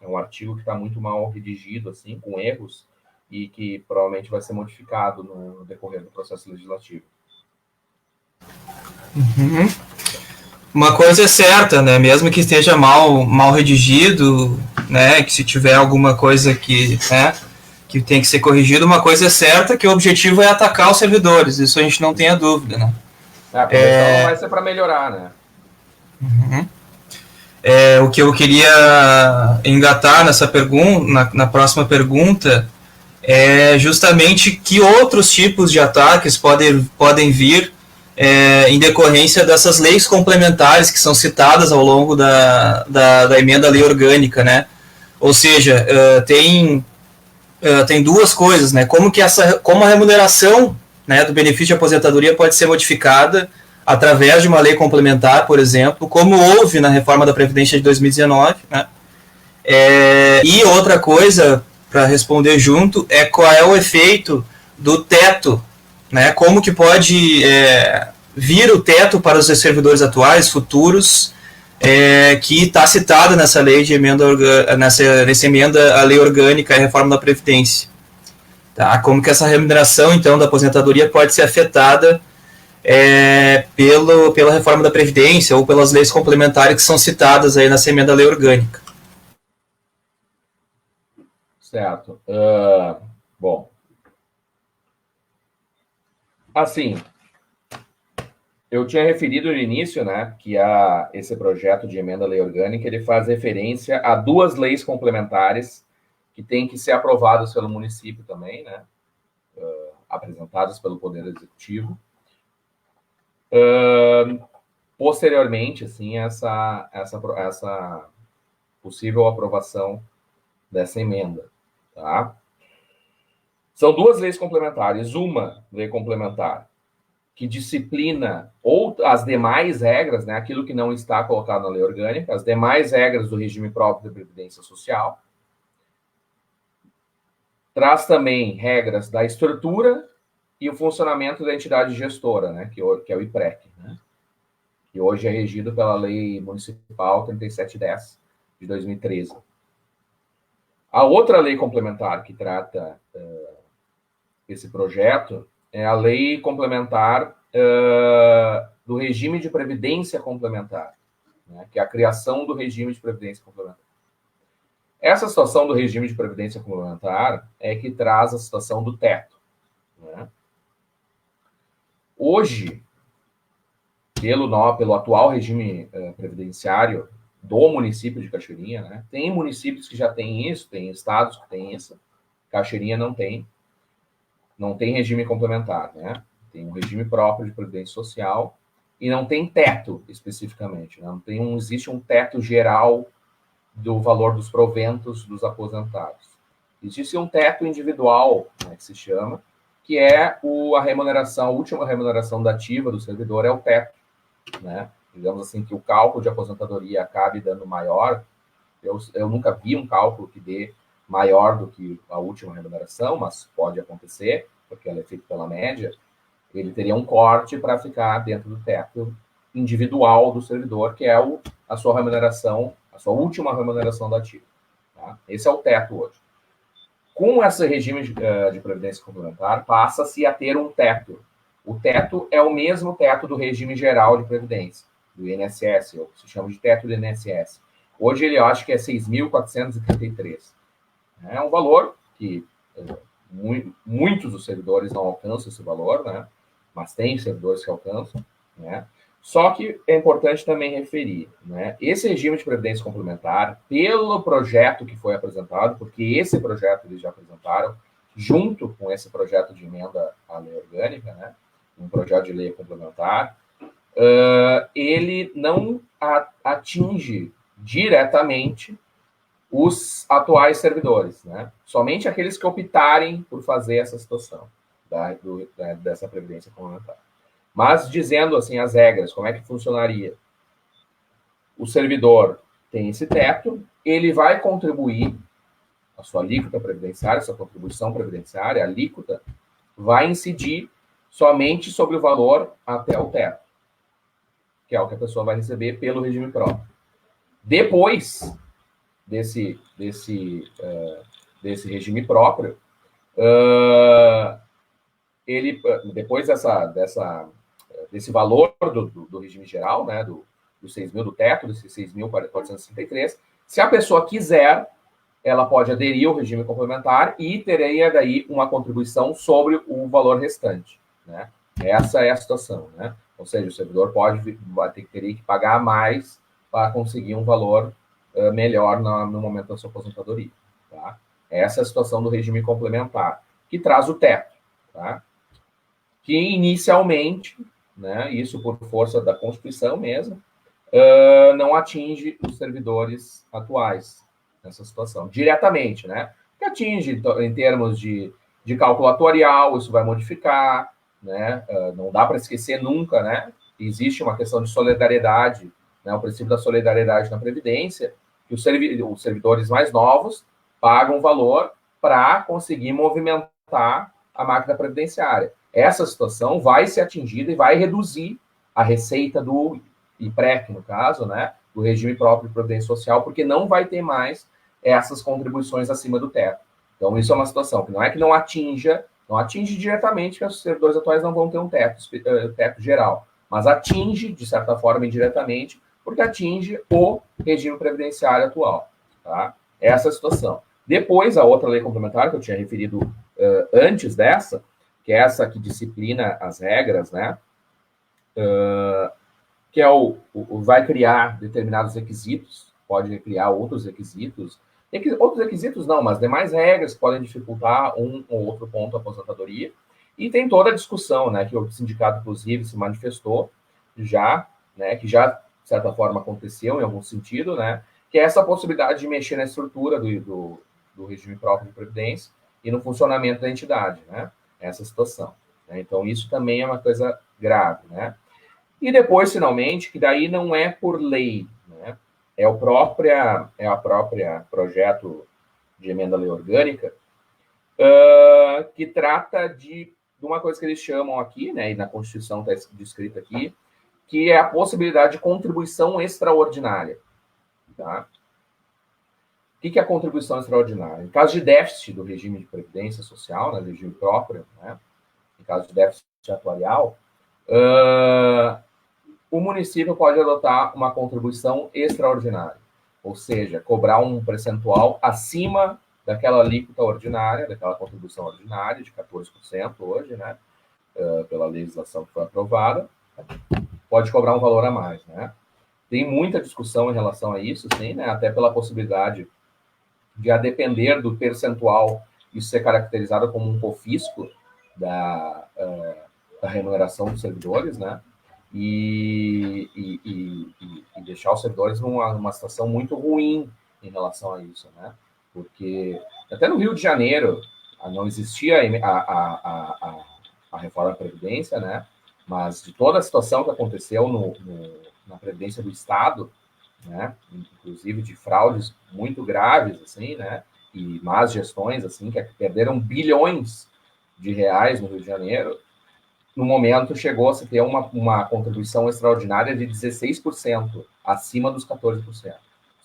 um artigo que está muito mal redigido, assim, com erros, e que provavelmente vai ser modificado no decorrer do processo legislativo. Uhum. Uma coisa é certa, né? Mesmo que esteja mal redigido, né? Que se tiver alguma coisa que tem que ser corrigido, uma coisa é certa, que o objetivo é atacar os servidores. Isso a gente não tem a dúvida, né? A correção não vai ser para melhorar, né? Uhum. O que eu queria engatar nessa pergunta, na próxima pergunta, é justamente que outros tipos de ataques podem vir em decorrência dessas leis complementares que são citadas ao longo da emenda à lei orgânica, né? Ou seja, tem duas coisas, né? Como a remuneração, né, do benefício de aposentadoria pode ser modificada através de uma lei complementar, por exemplo, como houve na reforma da Previdência de 2019, né? E outra coisa, para responder junto, é qual é o efeito do teto, né? Como que pode vir o teto para os servidores atuais, futuros, que está citado nessa lei de nessa emenda à lei orgânica e reforma da Previdência. Tá? Como que essa remuneração, então, da aposentadoria pode ser afetada pela reforma da Previdência ou pelas leis complementares que são citadas aí nessa emenda à lei orgânica. Certo. Bom. Assim, eu tinha referido no início, né, que esse projeto de emenda à lei orgânica, ele faz referência a duas leis complementares que têm que ser aprovadas pelo município também, né, apresentadas pelo Poder Executivo. Posteriormente, assim, essa possível aprovação dessa emenda, tá? São duas leis complementares. Uma lei complementar que disciplina ou as demais regras, né, aquilo que não está colocado na lei orgânica, as demais regras do regime próprio da Previdência Social. Traz também regras da estrutura e o funcionamento da entidade gestora, né, que é o IPREC, né, que hoje é regido pela Lei Municipal 3710 de 2013. A outra lei complementar que trata esse projeto é a Lei Complementar do Regime de Previdência Complementar, né, que é a criação do regime de previdência complementar. Essa situação do regime de previdência complementar é que traz a situação do teto, né? Hoje, pelo atual regime previdenciário do município de Cachoeirinha, né, tem municípios que já têm isso, tem estados que têm isso, Cachoeirinha não tem regime complementar, né? Tem um regime próprio de previdência social e não tem teto especificamente, né? Não existe um teto geral do valor dos proventos dos aposentados. Existe um teto individual, né, que se chama, que é a remuneração, a última remuneração da ativa do servidor é o teto, né? Digamos assim, que o cálculo de aposentadoria acabe dando maior. Eu nunca vi um cálculo que dê maior do que a última remuneração, mas pode acontecer, porque ela é feita pela média. Ele teria um corte para ficar dentro do teto individual do servidor, que é a sua remuneração, a sua última remuneração da ativa. Tá? Esse é o teto hoje. Com esse regime de previdência complementar, passa-se a ter um teto. O teto é o mesmo teto do regime geral de previdência, do INSS, ou que se chama de teto do INSS. Hoje ele acho que é 6.433. É um valor que muitos dos servidores não alcançam esse valor, né? Mas tem servidores que alcançam, né? Só que é importante também referir, né? Esse regime de previdência complementar, pelo projeto que foi apresentado, porque esse projeto eles já apresentaram, junto com esse projeto de emenda à lei orgânica, né? Um projeto de lei complementar, ele não atinge diretamente os atuais servidores, né? Somente aqueles que optarem por fazer essa situação dessa previdência complementar. Mas dizendo assim as regras, como é que funcionaria? O servidor tem esse teto, ele vai contribuir a sua alíquota previdenciária, a sua contribuição previdenciária, a alíquota vai incidir somente sobre o valor até o teto, que é o que a pessoa vai receber pelo regime próprio. Depois desse regime próprio, ele, depois desse valor do regime geral, né, dos 6 mil do teto, desses 6.463, se a pessoa quiser, ela pode aderir ao regime complementar e teria daí uma contribuição sobre o valor restante, né? Essa é a situação, né? Ou seja, o servidor teria que pagar mais para conseguir um valor melhor no momento da sua aposentadoria, tá? Essa é a situação do regime complementar, que traz o teto, tá? Que inicialmente, né, isso por força da Constituição mesmo, não atinge os servidores atuais nessa situação, diretamente, né? Que atinge em termos de cálculo atuarial, isso vai modificar, né? Não dá para esquecer nunca, né? Existe uma questão de solidariedade, né? O princípio da solidariedade na Previdência, que os servidores mais novos pagam valor para conseguir movimentar a máquina previdenciária. Essa situação vai ser atingida e vai reduzir a receita do IPREC, no caso, né, do regime próprio de previdência social, porque não vai ter mais essas contribuições acima do teto. Então, isso é uma situação que não é que não atinge diretamente, que os servidores atuais não vão ter um teto geral, mas atinge, de certa forma, indiretamente, porque atinge o regime previdenciário atual. Tá? Essa é a situação. Depois, a outra lei complementar, que eu tinha referido antes dessa, que é essa que disciplina as regras, né? Que é vai criar determinados requisitos, pode criar outros requisitos. Outros requisitos não, mas demais regras que podem dificultar um ou outro ponto da aposentadoria. E tem toda a discussão, né? Que o sindicato, inclusive, se manifestou já, né? Que já, de certa forma, aconteceu em algum sentido, né? Que é essa possibilidade de mexer na estrutura do regime próprio de previdência e no funcionamento da entidade, né? Essa situação. né? Então, isso também é uma coisa grave, né? E depois, finalmente, que daí não é por lei, né? É a própria projeto de emenda à lei orgânica, que trata de uma coisa que eles chamam aqui, né, e na Constituição está descrito aqui, que é a possibilidade de contribuição extraordinária. Tá? O que é a contribuição extraordinária? Em caso de déficit do regime de previdência social, né, do regime próprio, né, em caso de déficit atuarial, o município pode adotar uma contribuição extraordinária, ou seja, cobrar um percentual acima daquela alíquota ordinária, daquela contribuição ordinária de 14% hoje, né, pela legislação que foi aprovada, pode cobrar um valor a mais, né? Tem muita discussão em relação a isso, sim, né, até pela possibilidade de, a depender do percentual, isso ser caracterizado como um confisco da remuneração dos servidores, né? E deixar os servidores numa situação muito ruim em relação a isso, né? Porque até no Rio de Janeiro não existia a reforma da Previdência, né? Mas de toda a situação que aconteceu na Previdência do Estado, né? Inclusive de fraudes muito graves, assim, né? E más gestões, assim, que perderam bilhões de reais no Rio de Janeiro. No momento, chegou a se ter uma contribuição extraordinária de 16%, acima dos 14%. Ou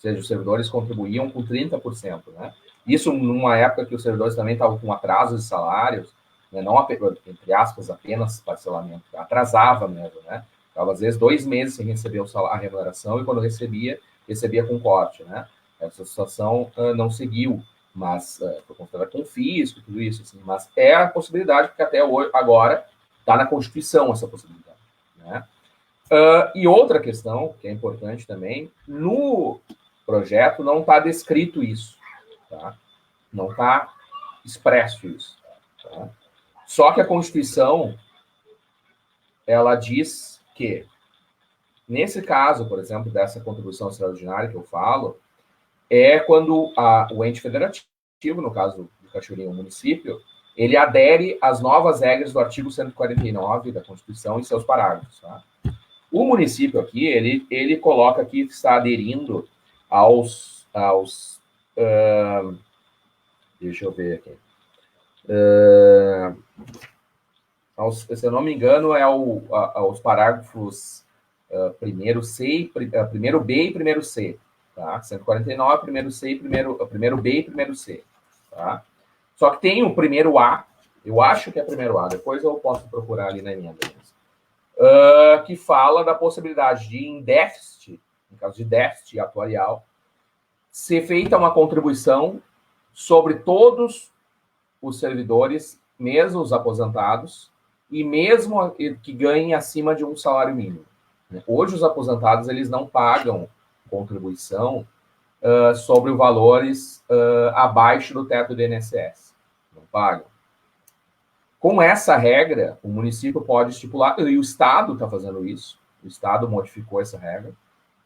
seja, os servidores contribuíam com 30%, né? Isso numa época que os servidores também estavam com atrasos de salários, né? Não, entre aspas, apenas parcelamento, atrasava mesmo, né? Estava, às vezes, 2 meses sem receber a remuneração, e quando recebia com corte, né? Essa situação não seguiu, mas foi considerada confisco, tudo isso, assim, mas é a possibilidade, porque até hoje, agora está na Constituição essa possibilidade, né? E outra questão, que é importante também, no projeto não está descrito isso, tá? Não está expresso isso, tá? Só que a Constituição, ela diz que, nesse caso, por exemplo, dessa contribuição extraordinária que eu falo, é quando o ente federativo, no caso do Cachoeirinha, o município, ele adere às novas regras do artigo 149 da Constituição e seus parágrafos. Tá? O município aqui, ele coloca aqui que está aderindo deixa eu ver aqui. Se eu não me engano, aos parágrafos primeiro B e primeiro C. Tá? 149, primeiro C e primeiro B e primeiro C. Tá? Só que tem o primeiro A, eu acho que é primeiro A, depois eu posso procurar ali na emenda, que fala da possibilidade de, em caso de déficit atuarial, ser feita uma contribuição sobre todos os servidores, mesmo os aposentados, e mesmo que ganhem acima de um salário mínimo. Hoje, os aposentados, eles não pagam contribuição sobre valores abaixo do teto do INSS. Não pagam. Com essa regra, o município pode estipular, e o Estado está fazendo isso, o Estado modificou essa regra,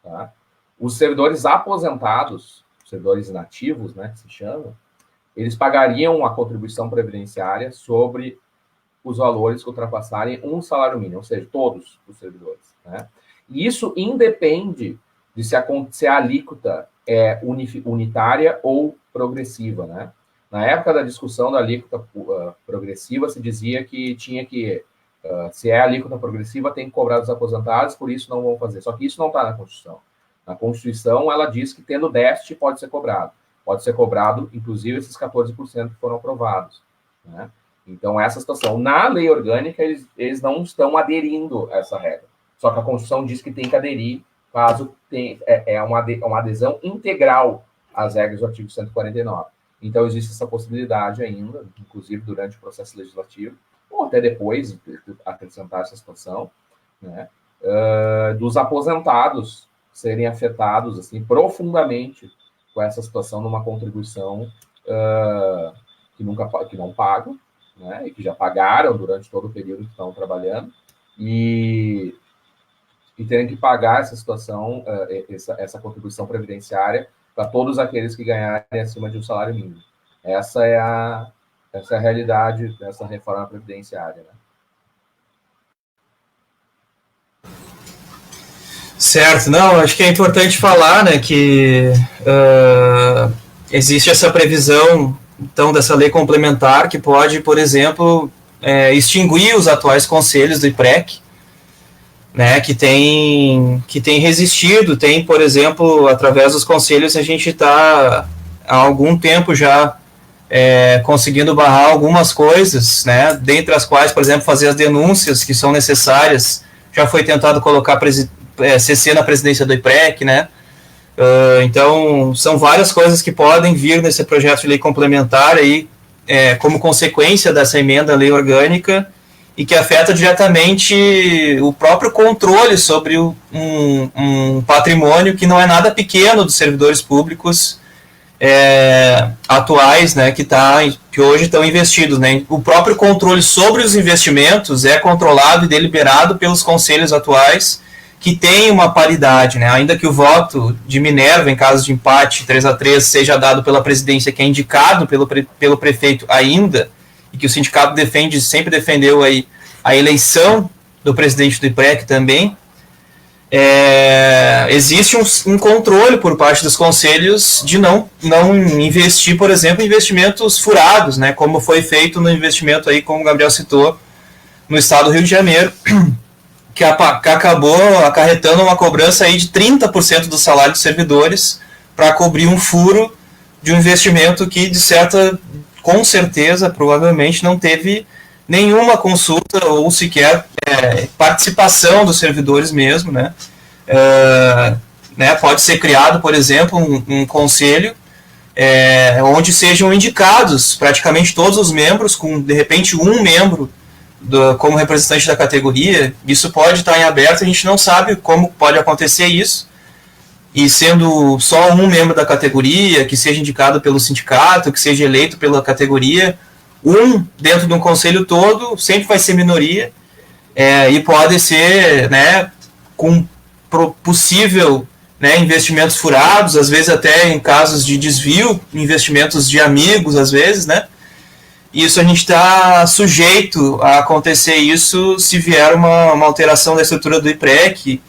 tá? Os servidores aposentados, servidores inativos, né, que se chama, eles pagariam a contribuição previdenciária sobre os valores que ultrapassarem um salário mínimo, ou seja, todos os servidores, né? E isso independe de se a alíquota é unitária ou progressiva, né? Na época da discussão da alíquota progressiva, se dizia que se é alíquota progressiva, tem que cobrar dos aposentados, por isso não vão fazer. Só que isso não está na Constituição. Na Constituição, ela diz que, tendo déficit, pode ser cobrado. Pode ser cobrado, inclusive, esses 14% que foram aprovados, né? Então, essa situação. Na lei orgânica, eles não estão aderindo a essa regra. Só que a Constituição diz que tem que aderir caso uma adesão integral às regras do artigo 149. Então, existe essa possibilidade ainda, inclusive durante o processo legislativo, ou até depois de acrescentar essa situação, né, dos aposentados serem afetados assim, profundamente com essa situação numa contribuição que não pagam, né, e que já pagaram durante todo o período que estão trabalhando, e terem que pagar essa situação, essa contribuição previdenciária para todos aqueles que ganharem acima de um salário mínimo. Essa é a realidade dessa reforma previdenciária, né? Certo, não, acho que é importante falar, né, que existe essa previsão, então, dessa lei complementar que pode, por exemplo, extinguir os atuais conselhos do IPREC, né, que tem resistido, tem, por exemplo, através dos conselhos a gente está há algum tempo já conseguindo barrar algumas coisas, né, dentre as quais, por exemplo, fazer as denúncias que são necessárias. Já foi tentado colocar CC na presidência do IPREC, né? Então, são várias coisas que podem vir nesse projeto de lei complementar aí, como consequência dessa emenda à lei orgânica, e que afeta diretamente o próprio controle sobre um patrimônio que não é nada pequeno dos servidores públicos atuais, né, que hoje estão investidos, né? O próprio controle sobre os investimentos é controlado e deliberado pelos conselhos atuais, que tem uma paridade, né? Ainda que o voto de Minerva, em caso de empate 3-3, seja dado pela presidência, que é indicado pelo prefeito ainda, e que o sindicato sempre defendeu aí a eleição do presidente do IPREC também, existe um controle por parte dos conselhos de não investir, por exemplo, em investimentos furados, né, como foi feito no investimento, aí, como o Gabriel citou, no estado do Rio de Janeiro, que acabou acarretando uma cobrança aí de 30% do salário dos servidores para cobrir um furo de um investimento que, com certeza, provavelmente não teve nenhuma consulta ou sequer participação dos servidores mesmo, né? Pode ser criado, por exemplo, um conselho onde sejam indicados praticamente todos os membros, com de repente um membro como representante da categoria. Isso pode estar em aberto, a gente não sabe como pode acontecer isso, e sendo só um membro da categoria, que seja indicado pelo sindicato, que seja eleito pela categoria, dentro de um conselho todo, sempre vai ser minoria, e pode ser, né, com possível, né, investimentos furados, às vezes até em casos de desvio, investimentos de amigos, às vezes, né? Isso a gente está sujeito a acontecer isso se vier uma alteração da estrutura do IPREC,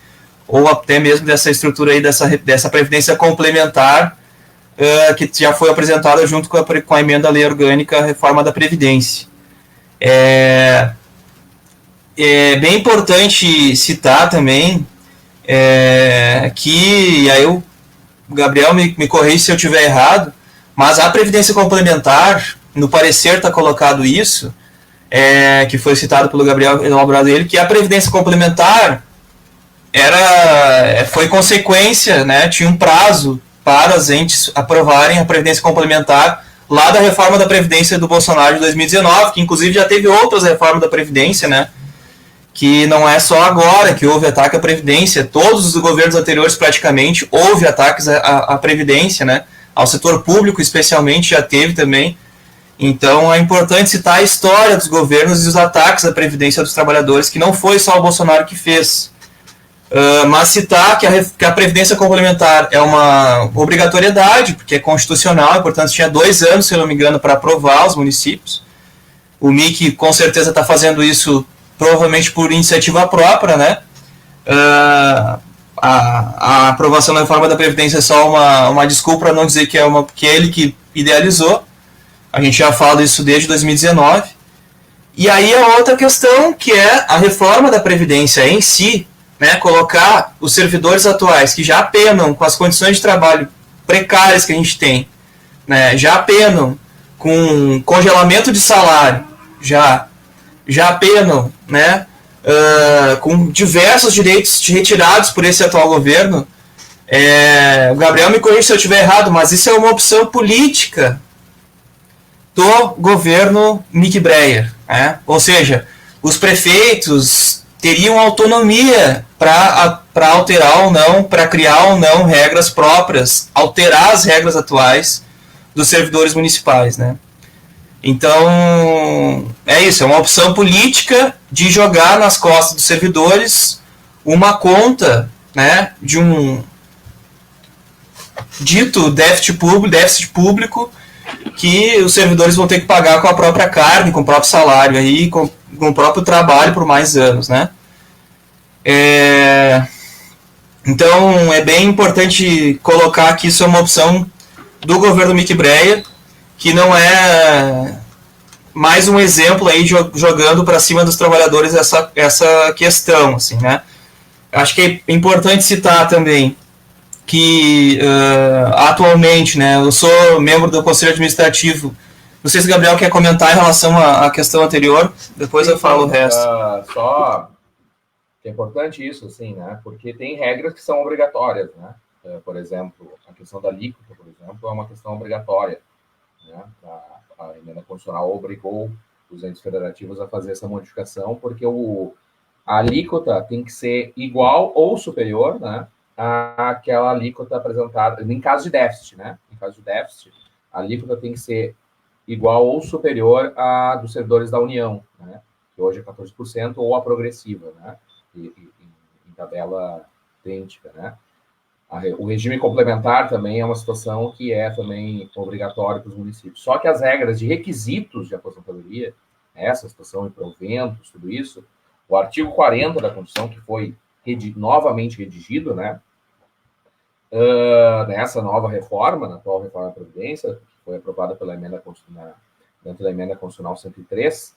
ou até mesmo dessa estrutura aí, dessa previdência complementar, que já foi apresentada junto com a emenda à lei orgânica, a reforma da Previdência. É bem importante citar também que, aí o Gabriel me corrige se eu estiver errado, mas a Previdência complementar, no parecer está colocado isso, que foi citado pelo Gabriel elaborado ele, que a Previdência complementar foi consequência, né, tinha um prazo para as entes aprovarem a Previdência complementar lá da reforma da Previdência do Bolsonaro de 2019, que inclusive já teve outras reformas da Previdência, né, que não é só agora que houve ataque à Previdência, todos os governos anteriores praticamente houve ataques à Previdência, né, ao setor público especialmente já teve também. Então é importante citar a história dos governos e os ataques à Previdência dos trabalhadores, que não foi só o Bolsonaro que fez. Mas citar que a Previdência complementar é uma obrigatoriedade, porque é constitucional, e portanto tinha 2 anos, se não me engano, para aprovar os municípios. O MIC com certeza está fazendo isso provavelmente por iniciativa própria, né? A aprovação da reforma da Previdência é só uma desculpa para não dizer que é ele que idealizou. A gente já fala isso desde 2019. E aí a outra questão, que é a reforma da Previdência em si, né, colocar os servidores atuais que já penam com as condições de trabalho precárias que a gente tem, né, já penam com congelamento de salário, já penam, né, com diversos direitos retirados por esse atual governo. O Gabriel me corrige se eu estiver errado, mas isso é uma opção política do governo Mick Breyer, né? Ou seja, os prefeitos teriam autonomia para alterar ou não, para criar ou não regras próprias, alterar as regras atuais dos servidores municipais, né? Então, é isso, é uma opção política de jogar nas costas dos servidores uma conta, né, de um dito déficit público que os servidores vão ter que pagar com a própria carne, com o próprio salário, aí, com o próprio trabalho por mais anos, né? Então, é bem importante colocar que isso é uma opção do governo Mick Breyer, que não é mais um exemplo aí jogando para cima dos trabalhadores essa questão, assim, né? Acho que é importante citar também que atualmente, né, eu sou membro do Conselho Administrativo. Não sei se o Gabriel quer comentar em relação à questão anterior, depois eu falo o resto. Só que é importante isso, assim, né? Porque tem regras que são obrigatórias, né? Por exemplo, a questão da alíquota, por exemplo, é uma questão obrigatória, né? A emenda constitucional obrigou os entes federativos a fazer essa modificação, porque a alíquota tem que ser igual ou superior, né, àquela alíquota apresentada, em caso de déficit, né? Em caso de déficit, a alíquota tem que ser igual ou superior à dos servidores da União, né? Que hoje é 14%, ou a progressiva, né? Em tabela idêntica, né? O regime complementar também é uma situação que é também obrigatório para os municípios. Só que as regras de requisitos de aposentadoria, essa situação de proventos, tudo isso, o artigo 40 da Constituição, que foi novamente redigido, né? Nessa nova reforma, na atual reforma da Previdência, que foi aprovada pela emenda constitucional, dentro da emenda constitucional 103,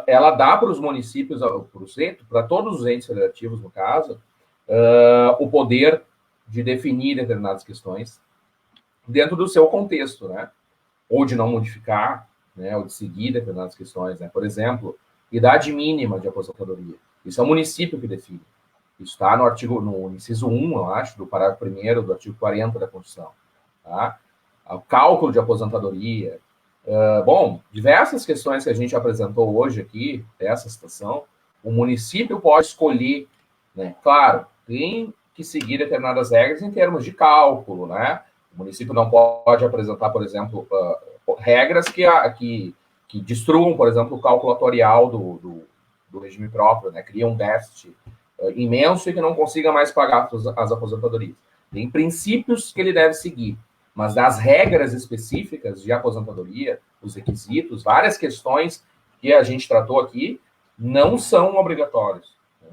ela dá para os municípios, para todos os entes federativos, no caso, o poder de definir determinadas questões dentro do seu contexto, né? Ou de não modificar, né? Ou de seguir determinadas questões, né? Por exemplo, idade mínima de aposentadoria. Isso é o município que define. Isso está no inciso 1, eu acho, do parágrafo 1º do artigo 40 da Constituição. Tá? O cálculo de aposentadoria. Diversas questões que a gente apresentou hoje aqui, dessa situação, o município pode escolher, né? Claro, tem que seguir determinadas regras em termos de cálculo, né? O município não pode apresentar, por exemplo, regras que destruam, por exemplo, o cálculo atuarial do regime próprio, né? Cria um déficit imenso e que não consiga mais pagar as aposentadorias. Tem princípios que ele deve seguir, mas das regras específicas de aposentadoria, os requisitos, várias questões que a gente tratou aqui, não são obrigatórios. Né?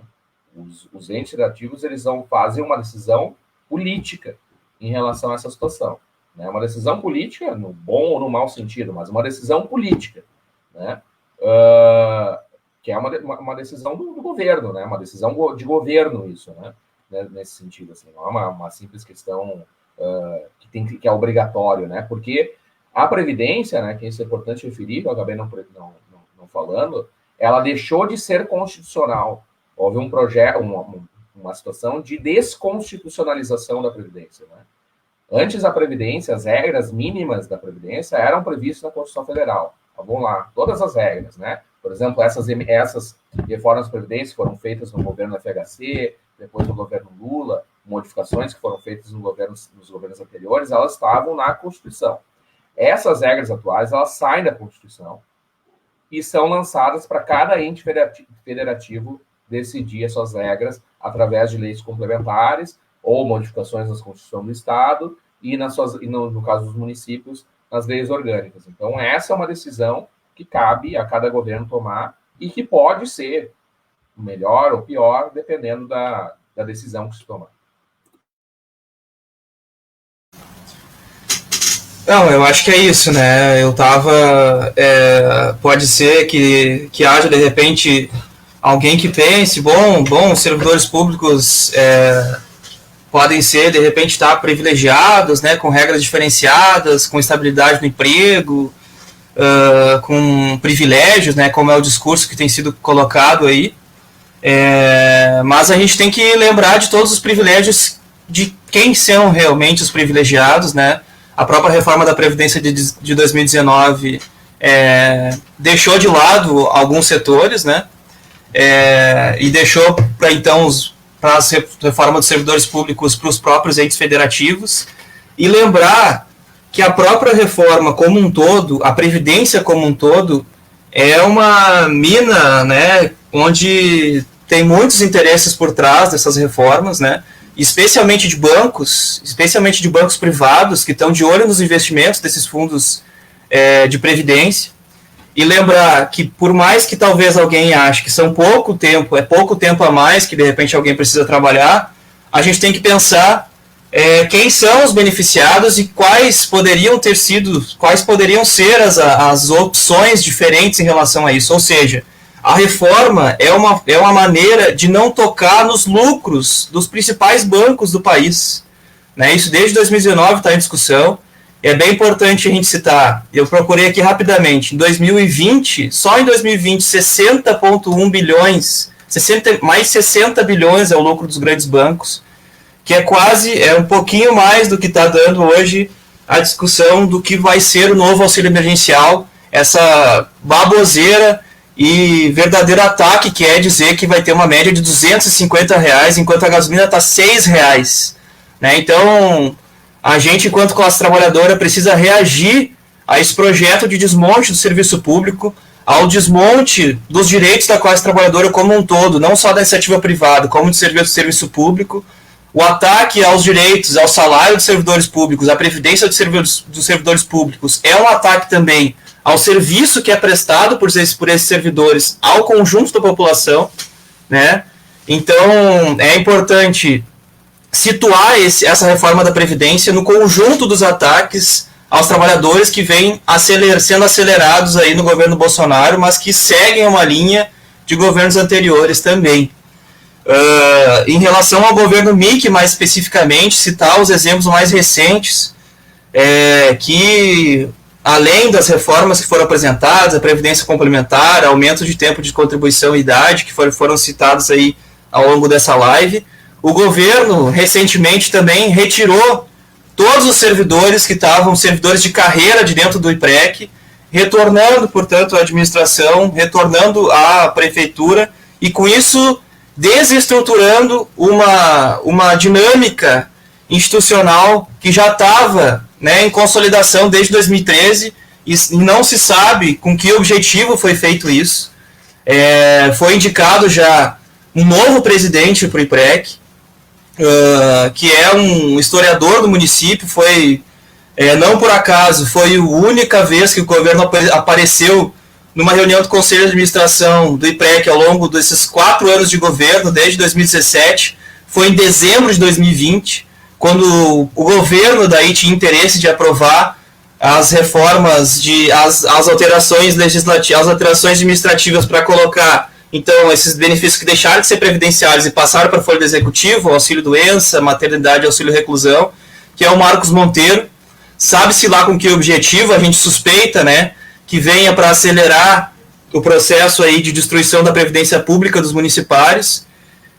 Os entes federativos, eles fazem uma decisão política em relação a essa situação. Né? Uma decisão política, no bom ou no mau sentido, mas uma decisão política, né? Que é uma decisão do governo, né? Uma decisão de governo, isso, né? Nesse sentido, assim, não é uma simples questão que é obrigatório, né? Porque a Previdência, né, que isso é importante referir, que eu acabei não falando, ela deixou de ser constitucional. Houve um projeto, uma situação de desconstitucionalização da Previdência, né? Antes da Previdência, as regras mínimas da Previdência eram previstas na Constituição Federal. Então, vamos lá, todas as regras, né? Por exemplo, essas reformas da Previdência foram feitas no governo FHC, depois no governo Lula, modificações que foram feitas nos governos anteriores, elas estavam na Constituição. Essas regras atuais, elas saem da Constituição e são lançadas para cada ente federativo decidir as suas regras através de leis complementares ou modificações na Constituição do Estado e, no caso dos municípios, nas leis orgânicas. Então, essa é uma decisão que cabe a cada governo tomar e que pode ser melhor ou pior, dependendo da decisão que se tomar. Não, eu acho que é isso, né? Pode ser que haja, de repente, alguém que pense, bom, servidores públicos podem ser, de repente, privilegiados, né? Com regras diferenciadas, com estabilidade no emprego, com privilégios, né? Como é o discurso que tem sido colocado aí. Mas a gente tem que lembrar de todos os privilégios de quem são realmente os privilegiados, né? A própria reforma da Previdência de 2019 deixou de lado alguns setores, né? E deixou para a reforma dos servidores públicos para os próprios entes federativos. E lembrar que a própria reforma como um todo, a Previdência como um todo, é uma mina, né? Onde tem muitos interesses por trás dessas reformas, né? Especialmente de bancos privados que estão de olho nos investimentos desses fundos de previdência. E lembrar que, por mais que talvez alguém ache que é pouco tempo a mais que de repente alguém precisa trabalhar, a gente tem que pensar quem são os beneficiados e quais poderiam ser as opções diferentes em relação a isso. Ou seja, a reforma é uma maneira de não tocar nos lucros dos principais bancos do país. Né? Isso desde 2019 está em discussão. É bem importante a gente citar, eu procurei aqui rapidamente, em 2020, só em 2020, 60,1 bilhões, mais 60 bilhões é o lucro dos grandes bancos, que é um pouquinho mais do que está dando hoje a discussão do que vai ser o novo auxílio emergencial, essa baboseira e verdadeiro ataque que é dizer que vai ter uma média de R$250, enquanto a gasolina está R$6. Né? Então, a gente, enquanto classe trabalhadora, precisa reagir a esse projeto de desmonte do serviço público, ao desmonte dos direitos da classe trabalhadora como um todo, não só da iniciativa privada, como do serviço público, o ataque aos direitos, ao salário dos servidores públicos, à previdência dos servidores públicos, é um ataque também ao serviço que é prestado por esses servidores ao conjunto da população, né? Então, é importante situar essa reforma da Previdência no conjunto dos ataques aos trabalhadores que vêm sendo acelerados aí no governo Bolsonaro, mas que seguem uma linha de governos anteriores também. Em relação ao governo Mick, mais especificamente, citar os exemplos mais recentes, que além das reformas que foram apresentadas, a Previdência Complementar, aumento de tempo de contribuição e idade, que foram citados aí ao longo dessa live, o governo recentemente também retirou todos os servidores que estavam servidores de carreira de dentro do IPREC, retornando, portanto, à administração, retornando à prefeitura, e com isso desestruturando uma dinâmica institucional que já estava, né, em consolidação desde 2013 e não se sabe com que objetivo foi feito isso. Foi indicado já um novo presidente para o IPREC, que é um historiador do município, não por acaso, foi a única vez que o governo apareceu numa reunião do Conselho de Administração do IPREC ao longo desses 4 anos de governo, desde 2017, foi em dezembro de 2020, quando o governo daí tinha interesse de aprovar as reformas, as alterações legislativas, as alterações administrativas para colocar, então, esses benefícios que deixaram de ser previdenciários e passaram para a folha do executivo, auxílio-doença, maternidade, auxílio-reclusão, que é o Marcos Monteiro. Sabe-se lá com que objetivo, a gente suspeita, né, que venha para acelerar o processo aí de destruição da previdência pública dos municipais,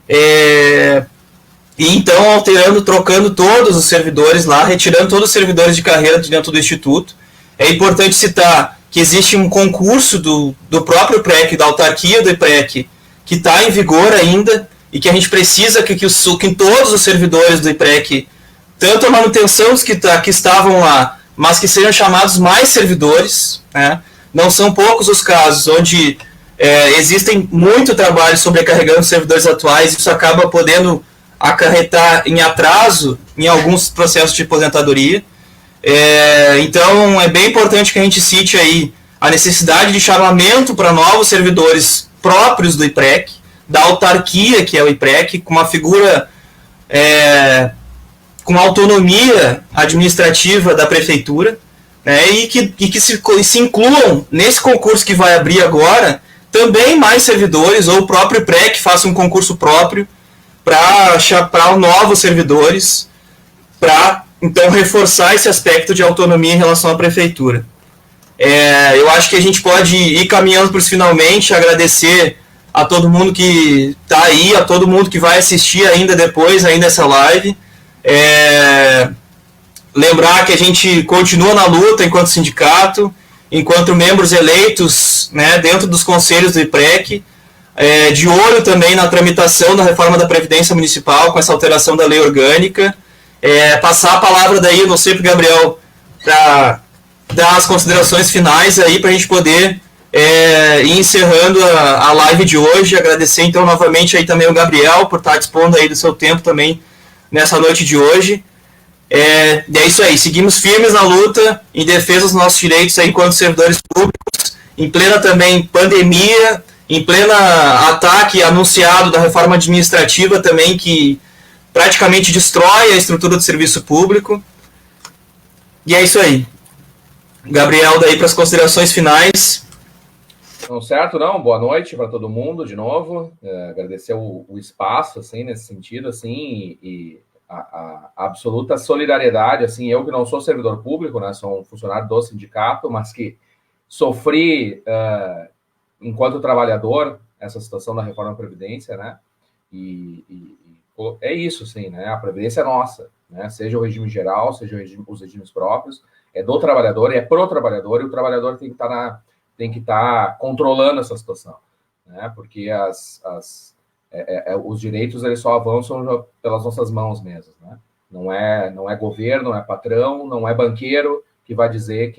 e então trocando todos os servidores lá, retirando todos os servidores de carreira de dentro do Instituto. É importante citar que existe um concurso do próprio IPREC, da autarquia do IPREC, que está em vigor ainda, e que a gente precisa que todos os servidores do IPREC, tanto a manutenção dos que estavam lá, mas que sejam chamados mais servidores, né? Não são poucos os casos onde existem muito trabalho sobrecarregando os servidores atuais, e isso acaba podendo acarretar em atraso em alguns processos de aposentadoria. Então é bem importante que a gente cite aí a necessidade de chamamento para novos servidores próprios do IPREC, da autarquia que é o IPREC, com uma figura com autonomia administrativa da prefeitura, né, e que se incluam nesse concurso que vai abrir agora também mais servidores, ou o próprio IPREC faça um concurso próprio para novos servidores, para então reforçar esse aspecto de autonomia em relação à prefeitura. Eu acho que a gente pode ir caminhando para os finalmente, agradecer a todo mundo que está aí, a todo mundo que vai assistir ainda depois, ainda essa live. Lembrar que a gente continua na luta enquanto sindicato, enquanto membros eleitos, né, dentro dos conselhos do IPREC, de olho também na tramitação da reforma da Previdência Municipal, com essa alteração da lei orgânica. Passar a palavra daí, não sei para o Gabriel, para dar as considerações finais aí, para a gente poder ir encerrando a live de hoje. Agradecer então novamente aí também o Gabriel por estar dispondo aí do seu tempo também nessa noite de hoje. É isso aí, seguimos firmes na luta em defesa dos nossos direitos aí enquanto servidores públicos, em plena também pandemia, em plena ataque anunciado da reforma administrativa também, que praticamente destrói a estrutura do serviço público. E é isso aí. Gabriel, daí para as considerações finais. Não, certo, não. Boa noite para todo mundo, de novo. Agradecer o espaço, assim, nesse sentido, assim, e a absoluta solidariedade, assim, eu que não sou servidor público, né, sou um funcionário do sindicato, mas que sofri, enquanto trabalhador, essa situação da reforma da Previdência, né, é isso, assim, né, a Previdência é nossa, né, seja o regime geral, seja os regimes próprios, é do trabalhador, é pro trabalhador, e o trabalhador tem que estar controlando essa situação, né, porque os direitos eles só avançam pelas nossas mãos mesmo, né? Não é governo, não é patrão, não é banqueiro que vai dizer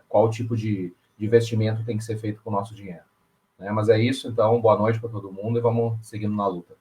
qual tipo de investimento tem que ser feito com o nosso dinheiro, né? Mas é isso, então, boa noite para todo mundo e vamos seguindo na luta.